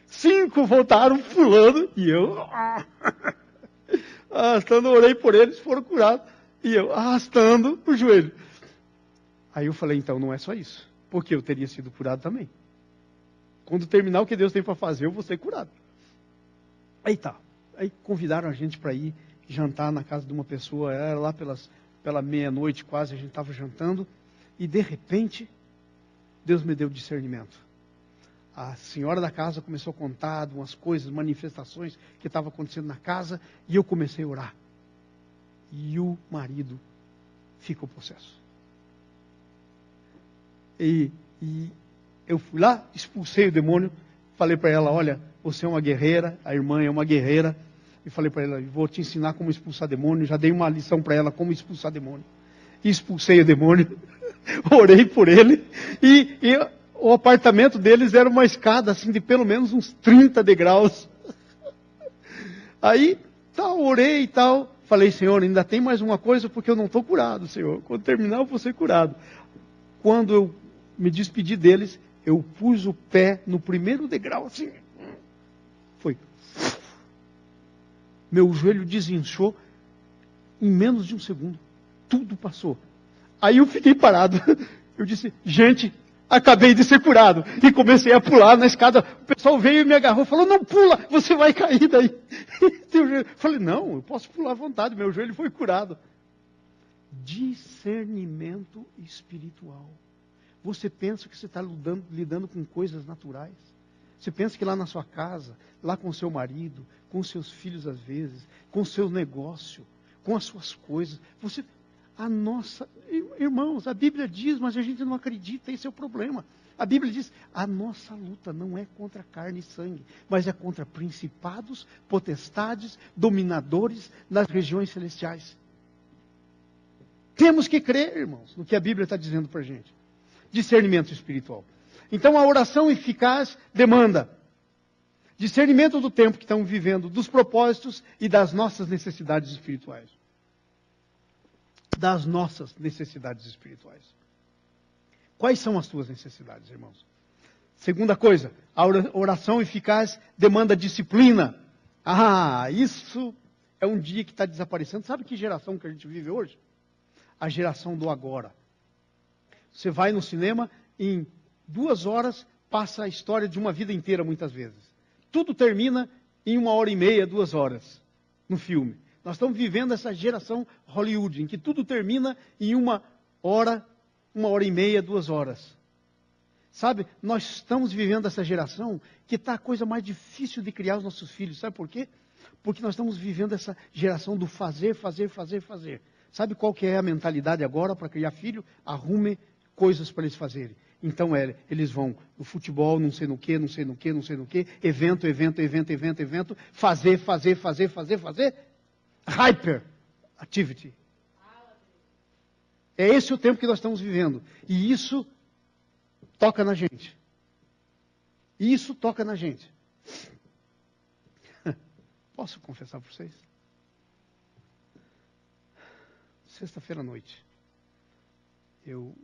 5 voltaram pulando, e eu... arrastando, orei por eles, foram curados, e eu arrastando o joelho. Aí eu falei, então não é só isso, porque eu teria sido curado também. Quando terminar o que Deus tem para fazer, eu vou ser curado. Aí tá. Aí convidaram a gente para ir jantar na casa de uma pessoa, era lá pela meia-noite quase, a gente estava jantando, e de repente, Deus me deu discernimento. A senhora da casa começou a contar de umas coisas, manifestações que estavam acontecendo na casa, e eu comecei a orar. E o marido ficou possesso. E eu fui lá, expulsei o demônio, falei para ela, olha, você é uma guerreira, a irmã é uma guerreira, e falei para ela, vou te ensinar como expulsar demônio, já dei uma lição para ela como expulsar demônio. E expulsei o demônio, orei por ele, e o apartamento deles era uma escada, assim, de pelo menos uns 30 degraus. Aí, orei e tal, falei, Senhor, ainda tem mais uma coisa, porque eu não estou curado, Senhor, quando terminar eu vou ser curado. Quando eu me despedi deles, eu pus o pé no primeiro degrau, assim, foi. Meu joelho desinchou em menos de um segundo. Tudo passou. Aí eu fiquei parado. Eu disse, gente, acabei de ser curado. E comecei a pular na escada. O pessoal veio e me agarrou. Falou, não pula, você vai cair daí. Falei, não, eu posso pular à vontade. Meu joelho foi curado. Discernimento espiritual. Você pensa que você está lidando com coisas naturais. Você pensa que lá na sua casa, lá com o seu marido, com os seus filhos às vezes, com o seu negócio, com as suas coisas, irmãos, a Bíblia diz, mas a gente não acredita, esse é o problema. A Bíblia diz, a nossa luta não é contra carne e sangue, mas é contra principados, potestades, dominadores nas regiões celestiais. Temos que crer, irmãos, no que a Bíblia está dizendo para a gente. Discernimento espiritual. Então a oração eficaz demanda discernimento do tempo que estamos vivendo, dos propósitos e das nossas necessidades espirituais. Das nossas necessidades espirituais. Quais são as tuas necessidades, irmãos? Segunda coisa, a oração eficaz demanda disciplina. Isso é um dia que está desaparecendo. Sabe que geração que a gente vive hoje? A geração do agora. Você vai no cinema, em 2 horas, passa a história de uma vida inteira, muitas vezes. Tudo termina em 1h30, 2 horas, no filme. Nós estamos vivendo essa geração Hollywood, em que tudo termina em 1 hora, 1h30, 2 horas. Sabe, nós estamos vivendo essa geração que está a coisa mais difícil de criar os nossos filhos. Sabe por quê? Porque nós estamos vivendo essa geração do fazer, fazer, fazer, fazer. Sabe qual que é a mentalidade agora para criar filho? Arrume coisas para eles fazerem. Então eles vão no futebol, não sei no que, não sei no que, não sei no que, evento, fazer. Hyper activity. É esse o tempo que nós estamos vivendo. E isso toca na gente. Isso toca na gente. Posso confessar para vocês? Sexta-feira à noite, eu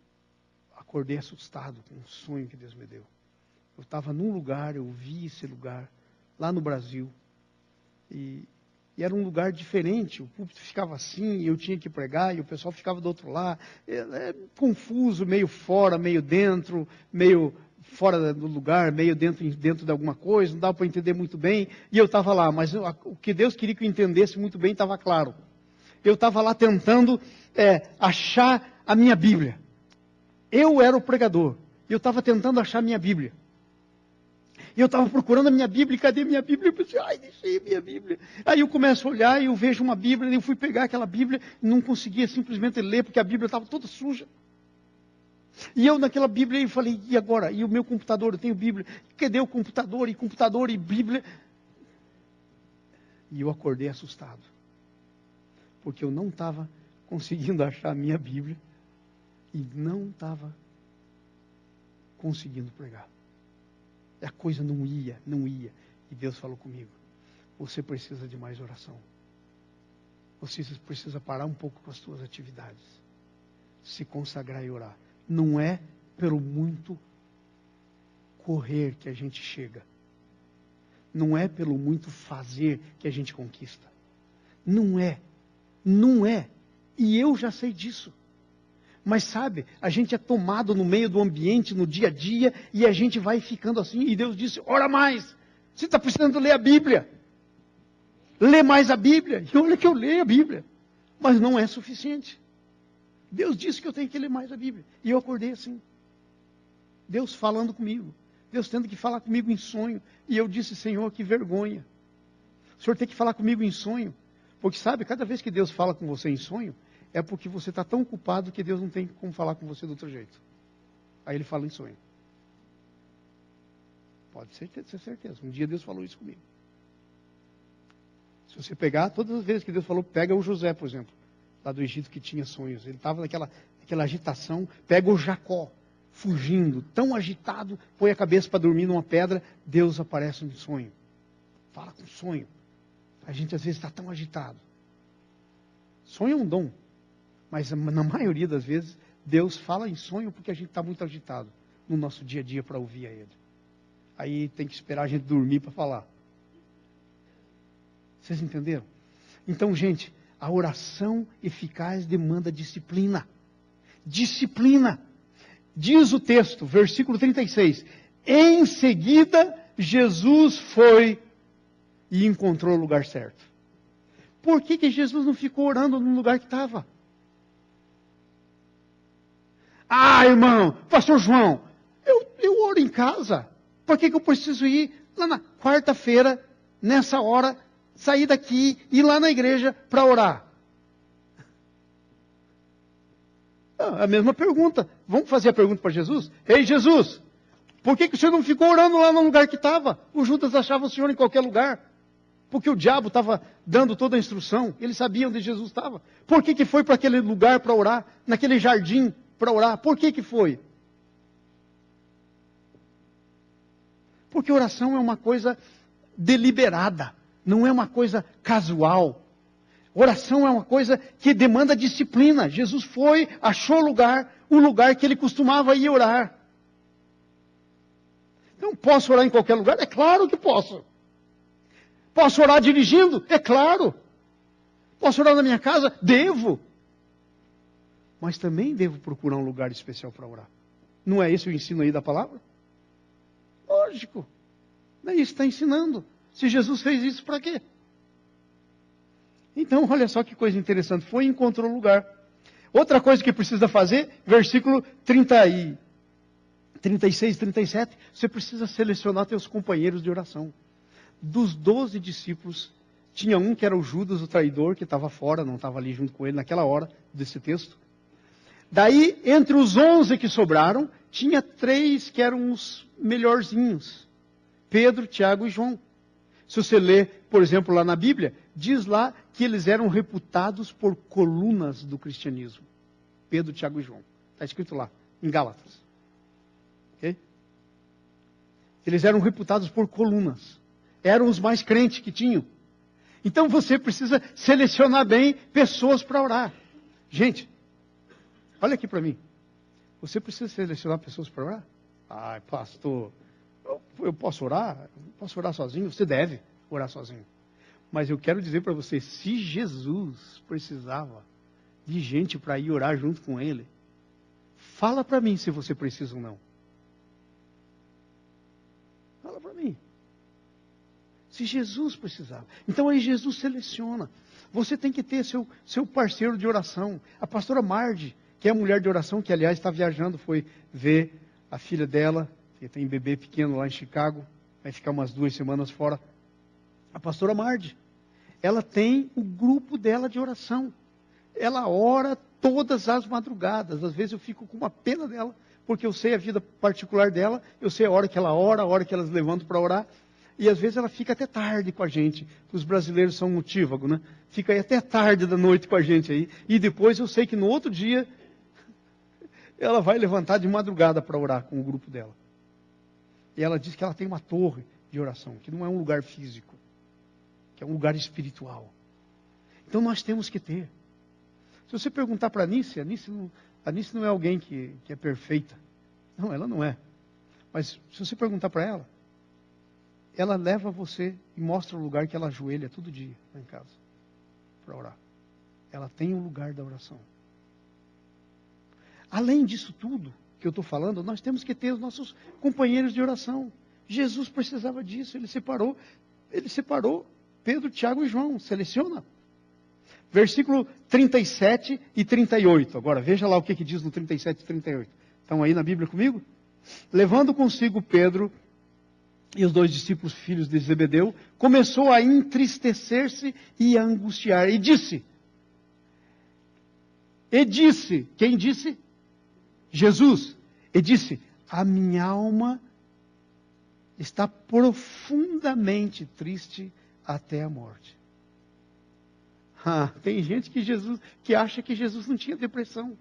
acordei assustado com um sonho que Deus me deu. Eu estava num lugar, eu vi esse lugar, lá no Brasil, e era um lugar diferente, o púlpito ficava assim, eu tinha que pregar, e o pessoal ficava do outro lado, confuso, meio fora, meio dentro, meio fora do lugar, meio dentro de alguma coisa, não dava para entender muito bem, e eu estava lá, mas o que Deus queria que eu entendesse muito bem estava claro. Eu estava lá tentando achar a minha Bíblia. Eu era o pregador, e eu estava tentando achar a minha Bíblia. E eu estava procurando a minha Bíblia, cadê minha Bíblia? Eu pensei, deixei a minha Bíblia. Aí eu começo a olhar e eu vejo uma Bíblia, e eu fui pegar aquela Bíblia, e não conseguia simplesmente ler, porque a Bíblia estava toda suja. E eu naquela Bíblia, eu falei, e agora? E o meu computador, eu tenho Bíblia. Cadê o computador e Bíblia? E eu acordei assustado. Porque eu não estava conseguindo achar a minha Bíblia, e não estava conseguindo pregar. A coisa não ia. E Deus falou comigo, você precisa de mais oração. Você precisa parar um pouco com as suas atividades. Se consagrar e orar. Não é pelo muito correr que a gente chega. Não é pelo muito fazer que a gente conquista. Não é. E eu já sei disso. Mas sabe, a gente é tomado no meio do ambiente, no dia a dia, e a gente vai ficando assim, e Deus disse, ora mais, você está precisando ler a Bíblia. Lê mais a Bíblia. E olha que eu leio a Bíblia. Mas não é suficiente. Deus disse que eu tenho que ler mais a Bíblia. E eu acordei assim. Deus falando comigo. Deus tendo que falar comigo em sonho. E eu disse, Senhor, que vergonha. O Senhor tem que falar comigo em sonho. Porque sabe, cada vez que Deus fala com você em sonho, é porque você está tão ocupado que Deus não tem como falar com você de outro jeito. Aí Ele fala em sonho. Pode ser certeza. Um dia Deus falou isso comigo. Se você pegar, todas as vezes que Deus falou, pega o José, por exemplo, lá do Egito que tinha sonhos. Ele estava naquela agitação. Pega o Jacó, fugindo, tão agitado, põe a cabeça para dormir numa pedra, Deus aparece no sonho. Fala com sonho. A gente às vezes está tão agitado. Sonho é um dom. Mas na maioria das vezes, Deus fala em sonho porque a gente está muito agitado no nosso dia a dia para ouvir a Ele. Aí tem que esperar a gente dormir para falar. Vocês entenderam? Então, gente, a oração eficaz demanda disciplina. Disciplina. Diz o texto, versículo 36. Em seguida, Jesus foi e encontrou o lugar certo. Por que Jesus não ficou orando no lugar que estava? Irmão, pastor João, eu oro em casa. Por que eu preciso ir lá na quarta-feira, nessa hora, sair daqui e ir lá na igreja para orar? A mesma pergunta. Vamos fazer a pergunta para Jesus? Ei, Jesus, por que o senhor não ficou orando lá no lugar que estava? Os Judas achavam o senhor em qualquer lugar. Porque o diabo estava dando toda a instrução. Eles sabiam onde Jesus estava. Por que foi para aquele lugar para orar? Naquele jardim para orar? Por que foi? Porque oração é uma coisa deliberada. Não é uma coisa casual. Oração é uma coisa que demanda disciplina. Jesus foi, achou o lugar que ele costumava ir orar. Então, posso orar em qualquer lugar? É claro que posso. Posso orar dirigindo? É claro. Posso orar na minha casa? Devo. Mas também devo procurar um lugar especial para orar. Não é esse o ensino aí da palavra? Lógico. Não é isso que está ensinando. Se Jesus fez isso, para quê? Então, olha só que coisa interessante. Foi e encontrou lugar. Outra coisa que precisa fazer, versículo 36, 37, você precisa selecionar teus companheiros de oração. Dos 12 discípulos, tinha um que era o Judas, o traidor, que estava fora, não estava ali junto com ele naquela hora desse texto. Daí, entre os 11 que sobraram, tinha 3 que eram os melhorzinhos. Pedro, Tiago e João. Se você ler, por exemplo, lá na Bíblia, diz lá que eles eram reputados por colunas do cristianismo. Pedro, Tiago e João. Está escrito lá, em Gálatas. Okay? Eles eram reputados por colunas. Eram os mais crentes que tinham. Então você precisa selecionar bem pessoas para orar. Gente, olha aqui para mim. Você precisa selecionar pessoas para orar? Ai, pastor, eu posso orar? Eu posso orar sozinho? Você deve orar sozinho. Mas eu quero dizer para você, se Jesus precisava de gente para ir orar junto com ele, fala para mim se você precisa ou não. Fala para mim. Se Jesus precisava. Então aí Jesus seleciona. Você tem que ter seu parceiro de oração. A pastora Mardi, que é a mulher de oração, que aliás está viajando, foi ver a filha dela, que tem bebê pequeno lá em Chicago, vai ficar umas 2 semanas fora. A pastora Mardi, ela tem o grupo dela de oração. Ela ora todas as madrugadas. Às vezes eu fico com uma pena dela, porque eu sei a vida particular dela, eu sei a hora que ela ora, a hora que ela se levanta para orar. E às vezes ela fica até tarde com a gente. Os brasileiros são mutívagos, né? Fica aí até tarde da noite com a gente aí. E depois eu sei que no outro dia, ela vai levantar de madrugada para orar com o grupo dela. E ela diz que ela tem uma torre de oração, que não é um lugar físico, que é um lugar espiritual. Então nós temos que ter. Se você perguntar para a Anice não é alguém que é perfeita. Não, ela não é. Mas se você perguntar para ela leva você e mostra o lugar que ela ajoelha todo dia lá em casa para orar. Ela tem o lugar da oração. Além disso tudo que eu estou falando, nós temos que ter os nossos companheiros de oração. Jesus precisava disso, ele separou Pedro, Tiago e João. Seleciona. Versículo 37 e 38. Agora, veja lá o que diz no 37 e 38. Estão aí na Bíblia comigo? Levando consigo Pedro e os 2 discípulos filhos de Zebedeu, começou a entristecer-se e a angustiar. E disse, quem disse? Jesus. E disse, a minha alma está profundamente triste até a morte. Tem gente que acha que Jesus não tinha depressão.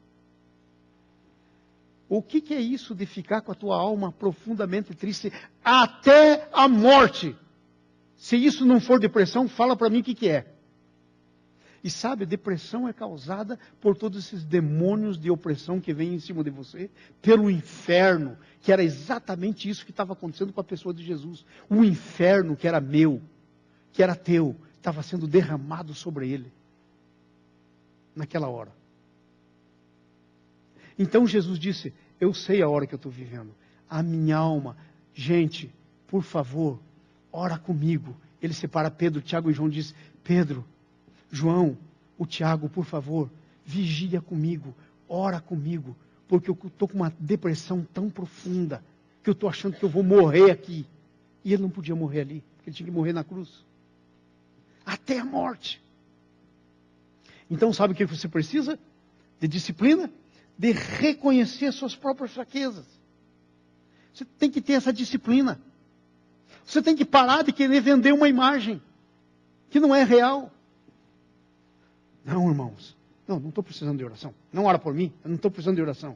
O que é isso de ficar com a tua alma profundamente triste até a morte? Se isso não for depressão, fala para mim o que é. E sabe, depressão é causada por todos esses demônios de opressão que vêm em cima de você, pelo inferno, que era exatamente isso que estava acontecendo com a pessoa de Jesus. O inferno que era meu, que era teu, estava sendo derramado sobre ele, naquela hora. Então Jesus disse, eu sei a hora que eu estou vivendo. A minha alma, gente, por favor, ora comigo. Ele separa Pedro, Tiago e João e diz, Pedro, João, o Tiago, por favor, vigia comigo, ora comigo, porque eu estou com uma depressão tão profunda, que eu estou achando que eu vou morrer aqui. E ele não podia morrer ali, porque ele tinha que morrer na cruz. Até a morte. Então sabe o que você precisa? De disciplina? De reconhecer as suas próprias fraquezas. Você tem que ter essa disciplina. Você tem que parar de querer vender uma imagem que não é real. Não, irmãos. Não estou precisando de oração. Não ora por mim. Eu não estou precisando de oração.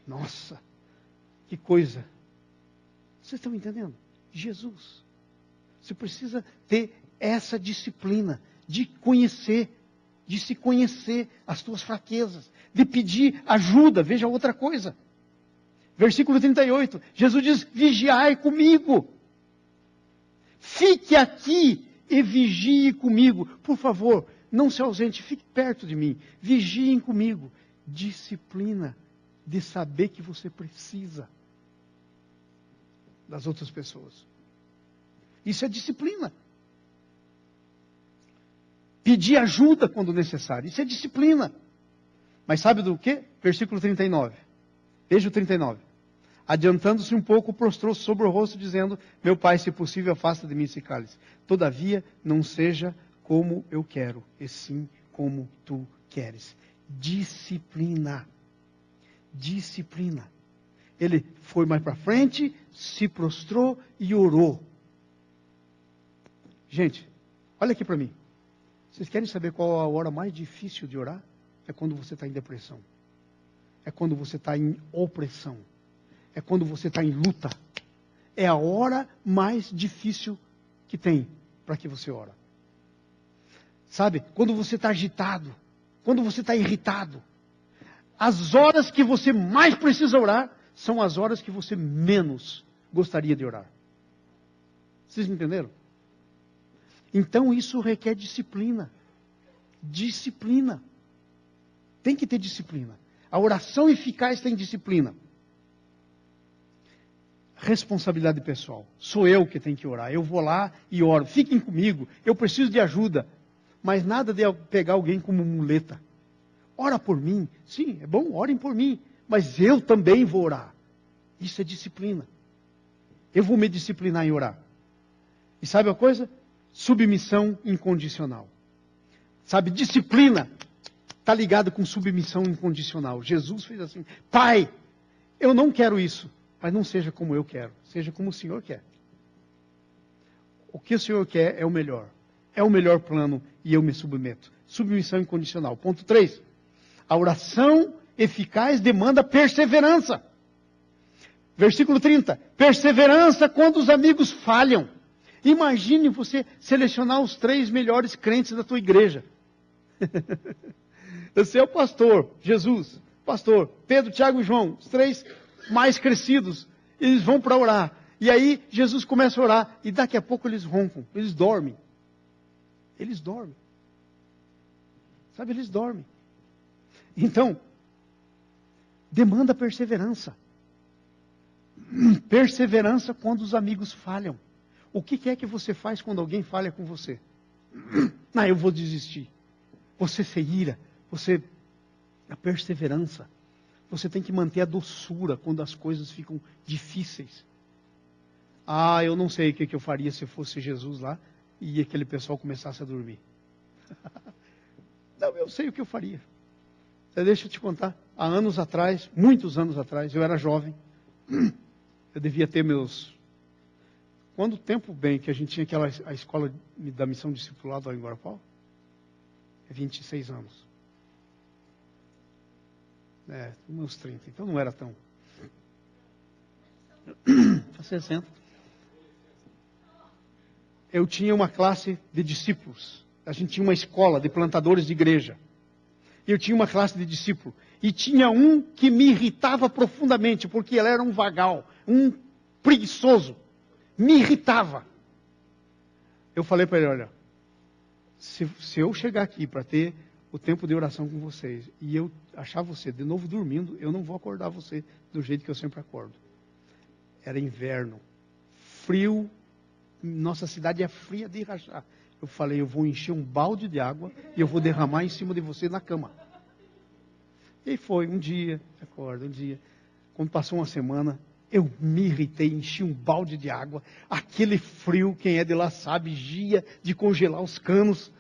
Nossa, que coisa. Vocês estão entendendo? Jesus. Você precisa ter essa disciplina de conhecer, de se conhecer as tuas fraquezas, de pedir ajuda. Veja outra coisa. Versículo 38. Jesus diz, vigiai comigo. Fique aqui e vigie comigo. Por favor, não se ausente, fique perto de mim. Vigiem comigo. Disciplina de saber que você precisa das outras pessoas. Isso é disciplina. Pedir ajuda quando necessário. Isso é disciplina. Mas sabe do quê? Versículo 39. Veja o 39. Adiantando-se um pouco, prostrou-se sobre o rosto, dizendo, meu Pai, se possível, afasta de mim esse cálice. Todavia, não seja como eu quero, e sim como tu queres. Disciplina. Disciplina. Ele foi mais para frente, se prostrou e orou. Gente, olha aqui para mim. Vocês querem saber qual a hora mais difícil de orar? é quando você está em depressão. É quando você está em opressão. É quando você está em luta. É a hora mais difícil que tem para que você ora. Sabe? Quando você está agitado. Quando você está irritado. As horas que você mais precisa orar são as horas que você menos gostaria de orar. Vocês me entenderam? Então isso requer disciplina. Disciplina. Tem que ter disciplina. A oração eficaz tem disciplina. Responsabilidade pessoal. Sou eu que tenho que orar. Eu vou lá e oro. Fiquem comigo. Eu preciso de ajuda. Mas nada de pegar alguém como muleta. Ora por mim. Sim, é bom, orem por mim. Mas eu também vou orar. Isso é disciplina. Eu vou me disciplinar em orar. E sabe uma coisa? Submissão incondicional. Sabe, disciplina está ligado com submissão incondicional. Jesus fez assim: Pai, eu não quero isso, mas não seja como eu quero, seja como o Senhor quer. O que o Senhor quer é o melhor. É o melhor plano e eu me submeto. Submissão incondicional. Ponto 3. A oração eficaz demanda perseverança. Versículo 30. Perseverança quando os amigos falham. Imagine você selecionar os 3 melhores crentes da tua igreja. Você é o pastor, Jesus, pastor, Pedro, Tiago e João, os 3 mais crescidos. Eles vão para orar. E aí Jesus começa a orar e daqui a pouco eles roncam, eles dormem. Eles dormem. Sabe, eles dormem. Então, demanda perseverança. Perseverança quando os amigos falham. O que é que você faz quando alguém falha com você? Não, eu vou desistir. Você se ira. A perseverança. Você tem que manter a doçura quando as coisas ficam difíceis. Ah, eu não sei o que eu faria se fosse Jesus lá e aquele pessoal começasse a dormir. Não, eu sei o que eu faria. Deixa eu te contar. Há anos atrás, muitos anos atrás, eu era jovem. Eu devia ter meus... Quando o tempo bem que a gente tinha a escola da missão discipulado lá em Guarapau? 26 anos. Meus 30. Então não era tão... 60. Eu tinha uma classe de discípulos. A gente tinha uma escola de plantadores de igreja. Eu tinha uma classe de discípulos. E tinha um que me irritava profundamente, porque ele era um vagal, um preguiçoso. Me irritava. Eu falei para ele, olha, se eu chegar aqui para ter o tempo de oração com vocês, e eu achar você de novo dormindo, eu não vou acordar você do jeito que eu sempre acordo. Era inverno, frio, nossa cidade é fria de rachar. Eu falei, eu vou encher um balde de água e eu vou derramar em cima de você na cama. E foi, um dia, acorda, um dia. Quando passou uma semana, eu me irritei, enchi um balde de água. Aquele frio, quem é de lá sabe, gia de congelar os canos.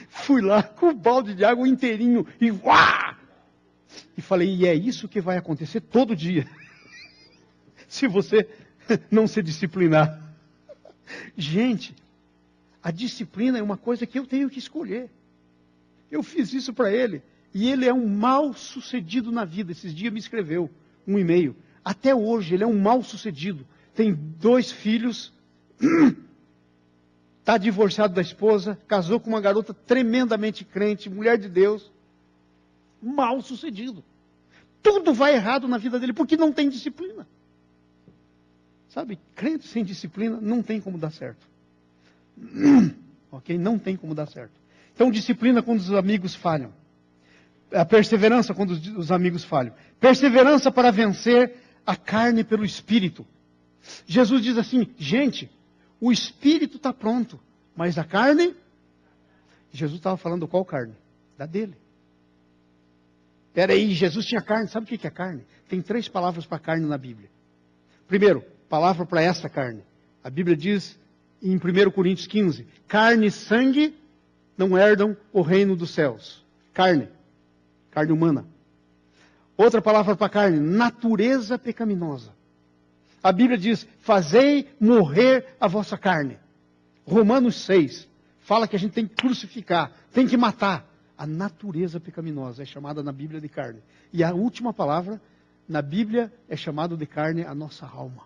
Fui lá com o balde de água inteirinho e uá! E falei, e é isso que vai acontecer todo dia. Se você não se disciplinar. Gente, a disciplina é uma coisa que eu tenho que escolher. Eu fiz isso para ele. E ele é um mal sucedido na vida. Esses dias me escreveu um e-mail. Até hoje ele é um mal sucedido. Tem 2 filhos. Está divorciado da esposa. Casou com uma garota tremendamente crente. Mulher de Deus. Mal sucedido. Tudo vai errado na vida dele porque não tem disciplina. Sabe, crente sem disciplina não tem como dar certo. Ok? Não tem como dar certo. Então, disciplina quando os amigos falham. A perseverança quando os amigos falham. Perseverança para vencer a carne pelo Espírito. Jesus diz assim, gente, o Espírito está pronto, mas a carne... Jesus estava falando qual carne? Da dele. Peraí, Jesus tinha carne. Sabe o que é carne? Tem 3 palavras para carne na Bíblia. Primeiro, palavra para essa carne. A Bíblia diz em 1 Coríntios 15, carne e sangue não herdam o reino dos céus. Carne humana. Outra palavra para carne, natureza pecaminosa. A Bíblia diz, fazei morrer a vossa carne. Romanos 6, fala que a gente tem que crucificar, tem que matar. A natureza pecaminosa é chamada na Bíblia de carne. E a última palavra, na Bíblia, é chamado de carne a nossa alma,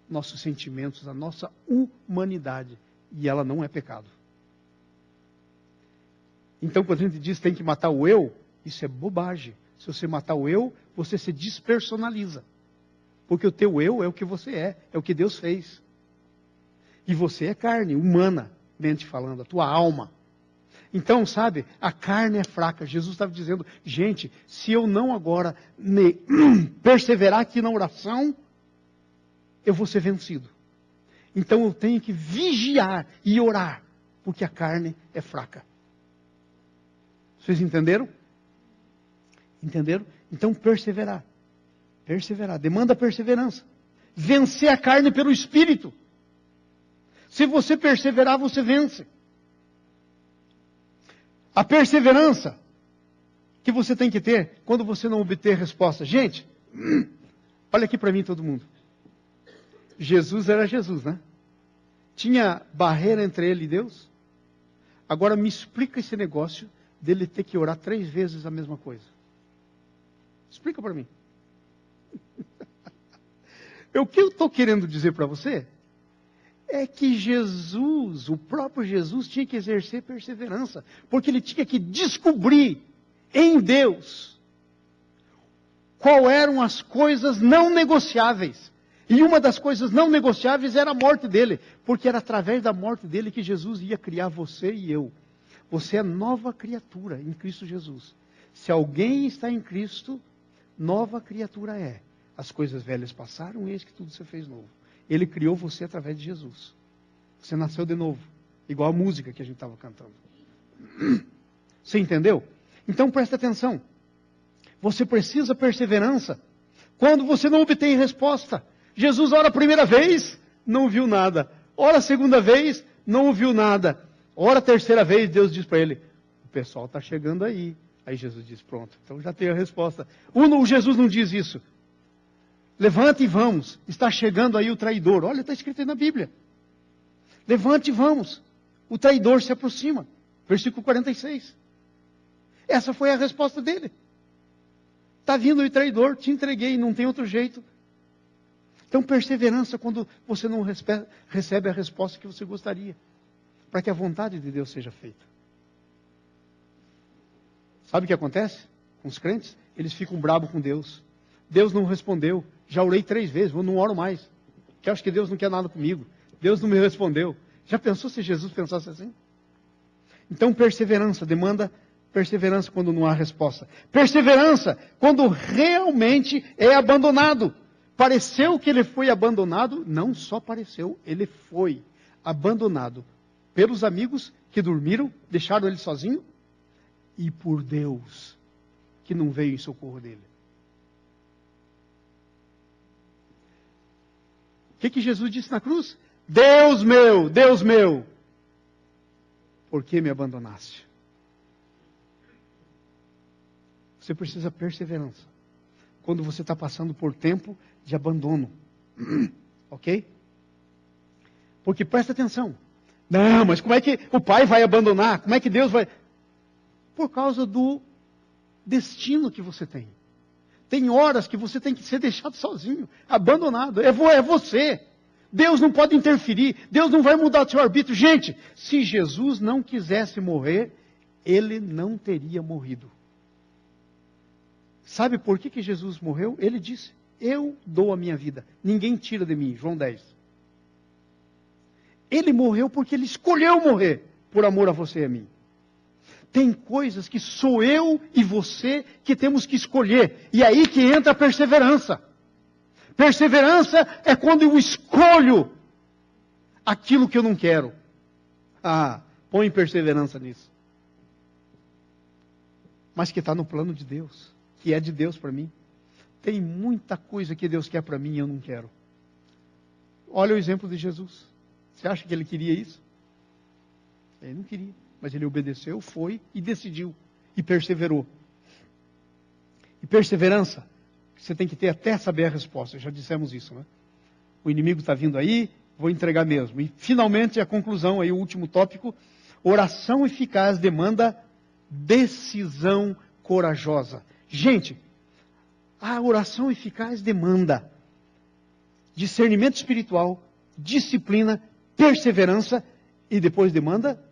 nossos sentimentos, a nossa humanidade. E ela não é pecado. Então, quando a gente diz que tem que matar o eu, isso é bobagem. Se você matar o eu, você se despersonaliza. Porque o teu eu é o que você é o que Deus fez. E você é carne, humanamente falando, a tua alma. Então, sabe, a carne é fraca. Jesus estava dizendo, gente, se eu não agora perseverar aqui na oração, eu vou ser vencido. Então eu tenho que vigiar e orar, porque a carne é fraca. Vocês entenderam? Entenderam? Então perseverar. Perseverar. Demanda perseverança. Vencer a carne pelo Espírito. Se você perseverar, você vence. A perseverança que você tem que ter quando você não obter resposta. Gente, olha aqui para mim todo mundo. Jesus era Jesus, né? Tinha barreira entre ele e Deus? Agora me explica esse negócio dele ter que orar 3 vezes a mesma coisa. Explica para mim. O que eu estou querendo dizer para você é que Jesus, o próprio Jesus, tinha que exercer perseverança, porque ele tinha que descobrir em Deus qual eram as coisas não negociáveis. E uma das coisas não negociáveis era a morte dele, porque era através da morte dele que Jesus ia criar você e eu. Você é nova criatura em Cristo Jesus. Se alguém está em Cristo, nova criatura é. As coisas velhas passaram, eis que tudo se fez novo. Ele criou você através de Jesus. Você nasceu de novo. Igual a música que a gente estava cantando. Você entendeu? Então presta atenção. Você precisa perseverança quando você não obtém resposta. Jesus ora a primeira vez, não viu nada. Ora a segunda vez, não ouviu nada. Ora a terceira vez, Deus diz para ele, o pessoal está chegando aí. Aí Jesus diz, pronto, então já tem a resposta. O Jesus não diz isso. Levante e vamos. Está chegando aí o traidor. Olha, está escrito aí na Bíblia. Levante e vamos. O traidor se aproxima. Versículo 46. Essa foi a resposta dele. Está vindo o traidor, te entreguei, não tem outro jeito. Então, perseverança quando você não recebe a resposta que você gostaria. Para que a vontade de Deus seja feita. Sabe o que acontece com os crentes? Eles ficam bravos com Deus. Deus não respondeu. Já orei 3 vezes, eu não oro mais. Porque eu acho que Deus não quer nada comigo. Deus não me respondeu. Já pensou se Jesus pensasse assim? Então perseverança, demanda perseverança quando não há resposta. Perseverança quando realmente é abandonado. Pareceu que ele foi abandonado, não só pareceu, ele foi abandonado pelos amigos que dormiram, deixaram ele sozinho, e por Deus, que não veio em socorro dele. O que Jesus disse na cruz? Deus meu, por que me abandonaste? Você precisa perseverança. Quando você está passando por tempo de abandono. Ok? Porque presta atenção. Não, mas como é que o pai vai abandonar? Como é que Deus vai... Por causa do destino que você tem. Tem horas que você tem que ser deixado sozinho, abandonado. É você. Deus não pode interferir. Deus não vai mudar o seu arbítrio. Gente, se Jesus não quisesse morrer, ele não teria morrido. Sabe por que Jesus morreu? Ele disse, eu dou a minha vida. Ninguém tira de mim. João 10. Ele morreu porque ele escolheu morrer por amor a você e a mim. Tem coisas que sou eu e você que temos que escolher. E aí que entra a perseverança. Perseverança é quando eu escolho aquilo que eu não quero. Ah, põe perseverança nisso. Mas que está no plano de Deus. Que é de Deus para mim. Tem muita coisa que Deus quer para mim e eu não quero. Olha o exemplo de Jesus. Você acha que ele queria isso? Ele não queria. Mas ele obedeceu, foi e decidiu. E perseverou. E perseverança, você tem que ter até saber a resposta. Já dissemos isso, né? O inimigo está vindo aí, vou entregar mesmo. E finalmente a conclusão, aí o último tópico. Oração eficaz demanda decisão corajosa. Gente, a oração eficaz demanda discernimento espiritual, disciplina, perseverança e depois demanda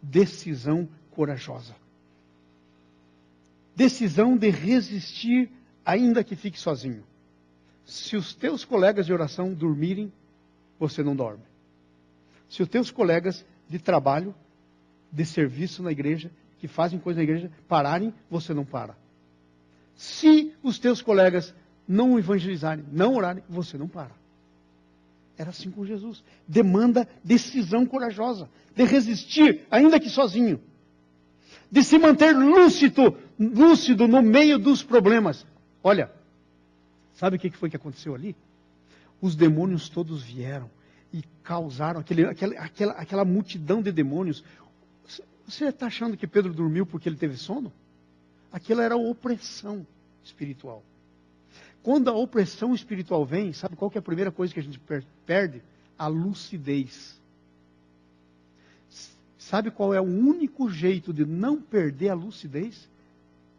decisão corajosa. Decisão de resistir ainda que fique sozinho. Se os teus colegas de oração dormirem, você não dorme. Se os teus colegas de trabalho, de serviço na igreja, que fazem coisa na igreja, pararem, você não para. Se os teus colegas não evangelizarem, não orarem, você não para. Era assim com Jesus. Demanda decisão corajosa, de resistir, ainda que sozinho. De se manter lúcido no meio dos problemas. Olha, sabe o que foi que aconteceu ali? Os demônios todos vieram e causaram aquela multidão de demônios. Você está achando que Pedro dormiu porque ele teve sono? Aquilo era opressão espiritual. Quando a opressão espiritual vem, sabe qual que é a primeira coisa que a gente perde? A lucidez. Sabe qual é o único jeito de não perder a lucidez?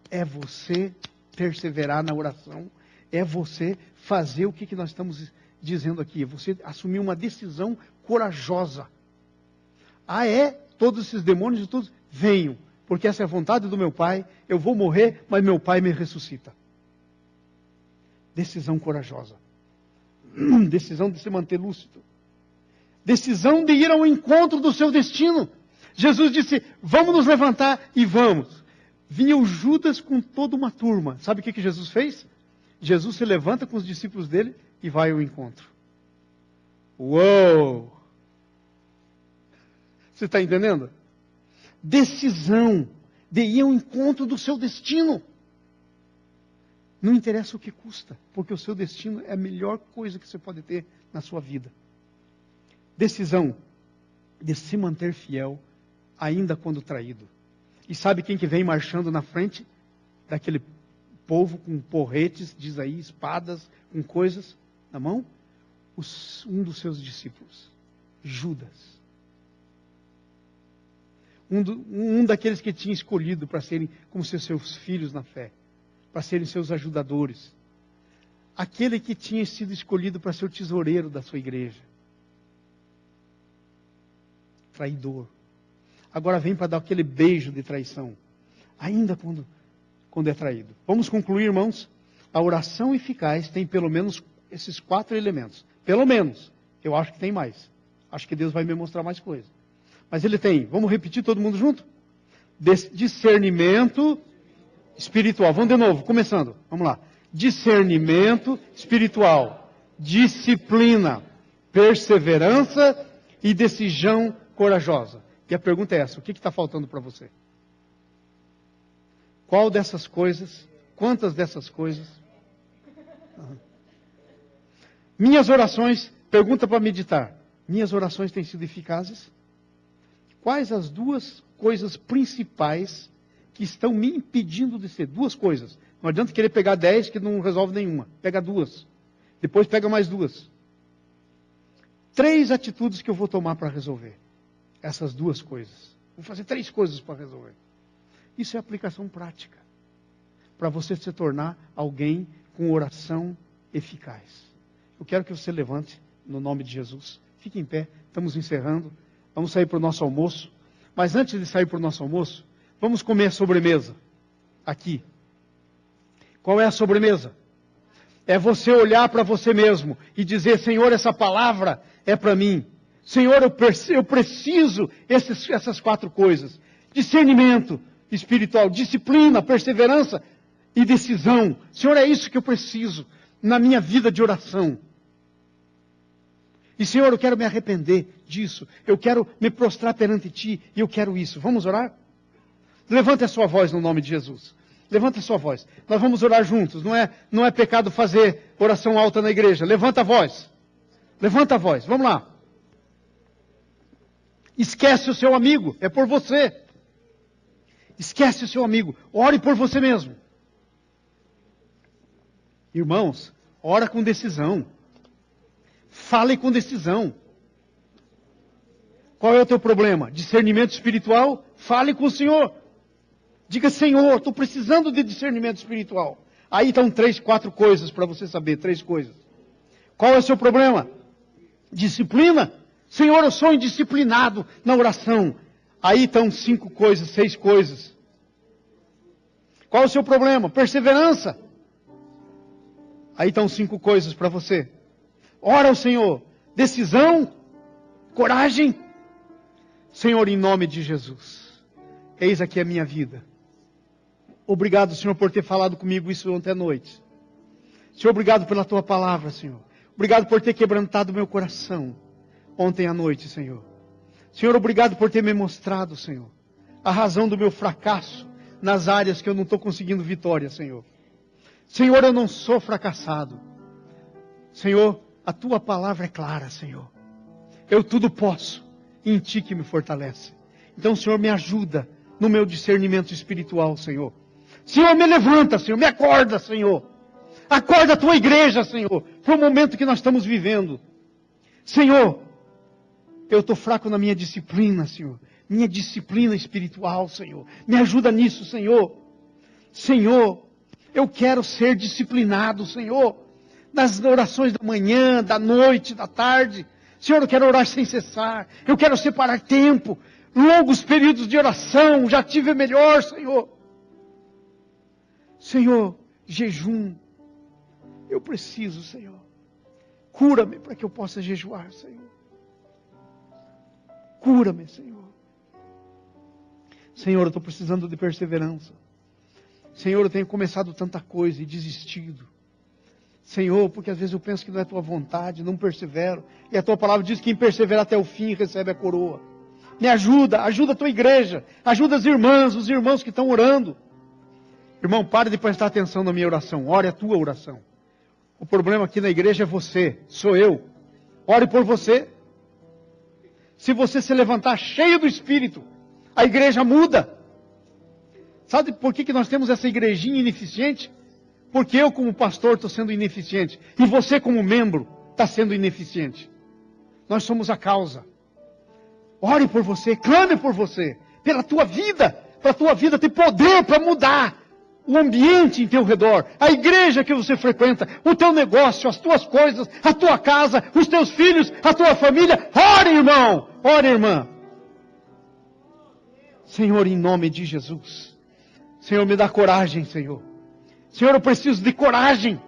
É você perseverar na oração, é você fazer o que nós estamos dizendo aqui, é você assumir uma decisão corajosa. Todos esses demônios e todos, venham, porque essa é a vontade do meu Pai, eu vou morrer, mas meu Pai me ressuscita. Decisão corajosa. Decisão de se manter lúcido. Decisão de ir ao encontro do seu destino. Jesus disse, vamos nos levantar e vamos. Vinha o Judas com toda uma turma. Sabe o que Jesus fez? Jesus se levanta com os discípulos dele e vai ao encontro. Uou! Você está entendendo? Decisão de ir ao encontro do seu destino. Não interessa o que custa, porque o seu destino é a melhor coisa que você pode ter na sua vida. Decisão de se manter fiel, ainda quando traído. E sabe quem que vem marchando na frente daquele povo com porretes, diz aí, espadas, com coisas na mão? Um dos seus discípulos, Judas. Um daqueles que tinha escolhido para serem como seus filhos na fé, para serem seus ajudadores. Aquele que tinha sido escolhido para ser o tesoureiro da sua igreja. Traidor. Agora vem para dar aquele beijo de traição. Ainda quando é traído. Vamos concluir, irmãos? A oração eficaz tem pelo menos esses 4 elementos. Pelo menos. Eu acho que tem mais. Acho que Deus vai me mostrar mais coisas. Mas ele tem. Vamos repetir todo mundo junto? Discernimento espiritual. Vamos de novo, começando. Vamos lá. Discernimento espiritual. Disciplina. Perseverança e decisão corajosa. E a pergunta é essa: o que está faltando para você? Qual dessas coisas? Quantas dessas coisas? Minhas orações, pergunta para meditar. Minhas orações têm sido eficazes? Quais as 2 coisas principais que estão me impedindo de ser? 2 coisas. Não adianta querer pegar 10 que não resolve nenhuma. Pega 2. Depois pega mais 2. 3 atitudes que eu vou tomar para resolver essas 2 coisas. Vou fazer 3 coisas para resolver. Isso é aplicação prática. Para você se tornar alguém com oração eficaz. Eu quero que você levante no nome de Jesus. Fique em pé. Estamos encerrando. Vamos sair para o nosso almoço. Mas antes de sair para o nosso almoço, vamos comer a sobremesa. Aqui. Qual é a sobremesa? É você olhar para você mesmo e dizer, Senhor, essa palavra é para mim. Senhor, eu preciso essas 4 coisas. Discernimento espiritual, disciplina, perseverança e decisão. Senhor, é isso que eu preciso na minha vida de oração. E Senhor, eu quero me arrepender disso. Eu quero me prostrar perante Ti e eu quero isso. Vamos orar? Levante a sua voz no nome de Jesus. Levanta a sua voz. Nós vamos orar juntos. Não é pecado fazer oração alta na igreja. Levanta a voz. Levanta a voz. Vamos lá. Esquece o seu amigo. É por você. Esquece o seu amigo. Ore por você mesmo. Irmãos, ora com decisão. Fale com decisão. Qual é o teu problema? Discernimento espiritual? Fale com o Senhor. Diga, Senhor, estou precisando de discernimento espiritual. Aí estão 3, 4 coisas para você saber, 3 coisas. Qual é o seu problema? Disciplina. Senhor, eu sou indisciplinado na oração. Aí estão 5 coisas, 6 coisas. Qual é o seu problema? Perseverança. Aí estão 5 coisas para você. Ora ao Senhor. Decisão. Coragem. Senhor, em nome de Jesus. Eis aqui a minha vida. Obrigado, Senhor, por ter falado comigo isso ontem à noite. Senhor, obrigado pela Tua palavra, Senhor. Obrigado por ter quebrantado meu coração ontem à noite, Senhor. Senhor, obrigado por ter me mostrado, Senhor, a razão do meu fracasso nas áreas que eu não estou conseguindo vitória, Senhor. Senhor, eu não sou fracassado. Senhor, a Tua palavra é clara, Senhor. Eu tudo posso em Ti que me fortalece. Então, Senhor, me ajuda no meu discernimento espiritual, Senhor. Senhor, me levanta, Senhor, me acorda, Senhor. Acorda a Tua igreja, Senhor, para o momento que nós estamos vivendo. Senhor, eu estou fraco na minha disciplina, Senhor. Minha disciplina espiritual, Senhor. Me ajuda nisso, Senhor. Senhor, eu quero ser disciplinado, Senhor. Nas orações da manhã, da noite, da tarde. Senhor, eu quero orar sem cessar. Eu quero separar tempo. Longos períodos de oração. Já tive melhor, Senhor. Senhor, jejum. Eu preciso, Senhor. Cura-me para que eu possa jejuar, Senhor. Cura-me, Senhor. Senhor, eu estou precisando de perseverança. Senhor, eu tenho começado tanta coisa e desistido. Senhor, porque às vezes eu penso que não é a Tua vontade, não persevero. E a Tua palavra diz que quem persevera até o fim recebe a coroa. Me ajuda, ajuda a Tua igreja. Ajuda as irmãs, os irmãos que estão orando. Irmão, pare de prestar atenção na minha oração. Ore a tua oração. O problema aqui na igreja é você, sou eu. Ore por você. Se você se levantar cheio do Espírito, a igreja muda. Sabe por que nós temos essa igrejinha ineficiente? Porque eu como pastor estou sendo ineficiente. E você como membro está sendo ineficiente. Nós somos a causa. Ore por você, clame por você. Pela tua vida. Para a tua vida ter poder para mudar o ambiente em teu redor, a igreja que você frequenta, o teu negócio, as tuas coisas, a tua casa, os teus filhos, a tua família. Ore, irmão! Ore, irmã! Senhor, em nome de Jesus. Senhor, me dá coragem, Senhor. Senhor, eu preciso de coragem.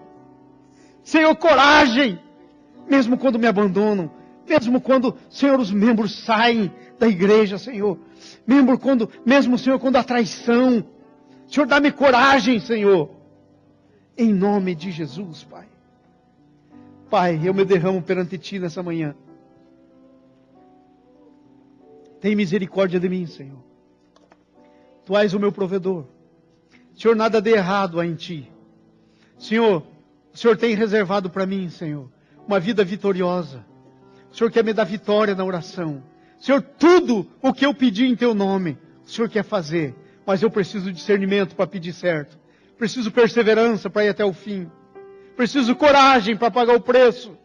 Senhor, coragem! Mesmo quando me abandonam, mesmo quando, Senhor, os membros saem da igreja, Senhor. Mesmo, Senhor, quando há traição. Senhor, dá-me coragem, Senhor. Em nome de Jesus, Pai. Pai, eu me derramo perante Ti nessa manhã. Tem misericórdia de mim, Senhor. Tu és o meu provedor. Senhor, nada de errado há em Ti. Senhor, o Senhor tem reservado para mim, Senhor, uma vida vitoriosa. O Senhor quer me dar vitória na oração. Senhor, tudo o que eu pedi em Teu nome, o Senhor quer fazer. Mas eu preciso de discernimento para pedir certo. Preciso perseverança para ir até o fim. Preciso coragem para pagar o preço.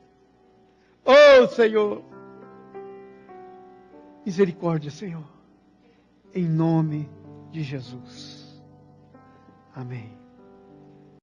Oh, Senhor. Misericórdia, Senhor. Em nome de Jesus. Amém.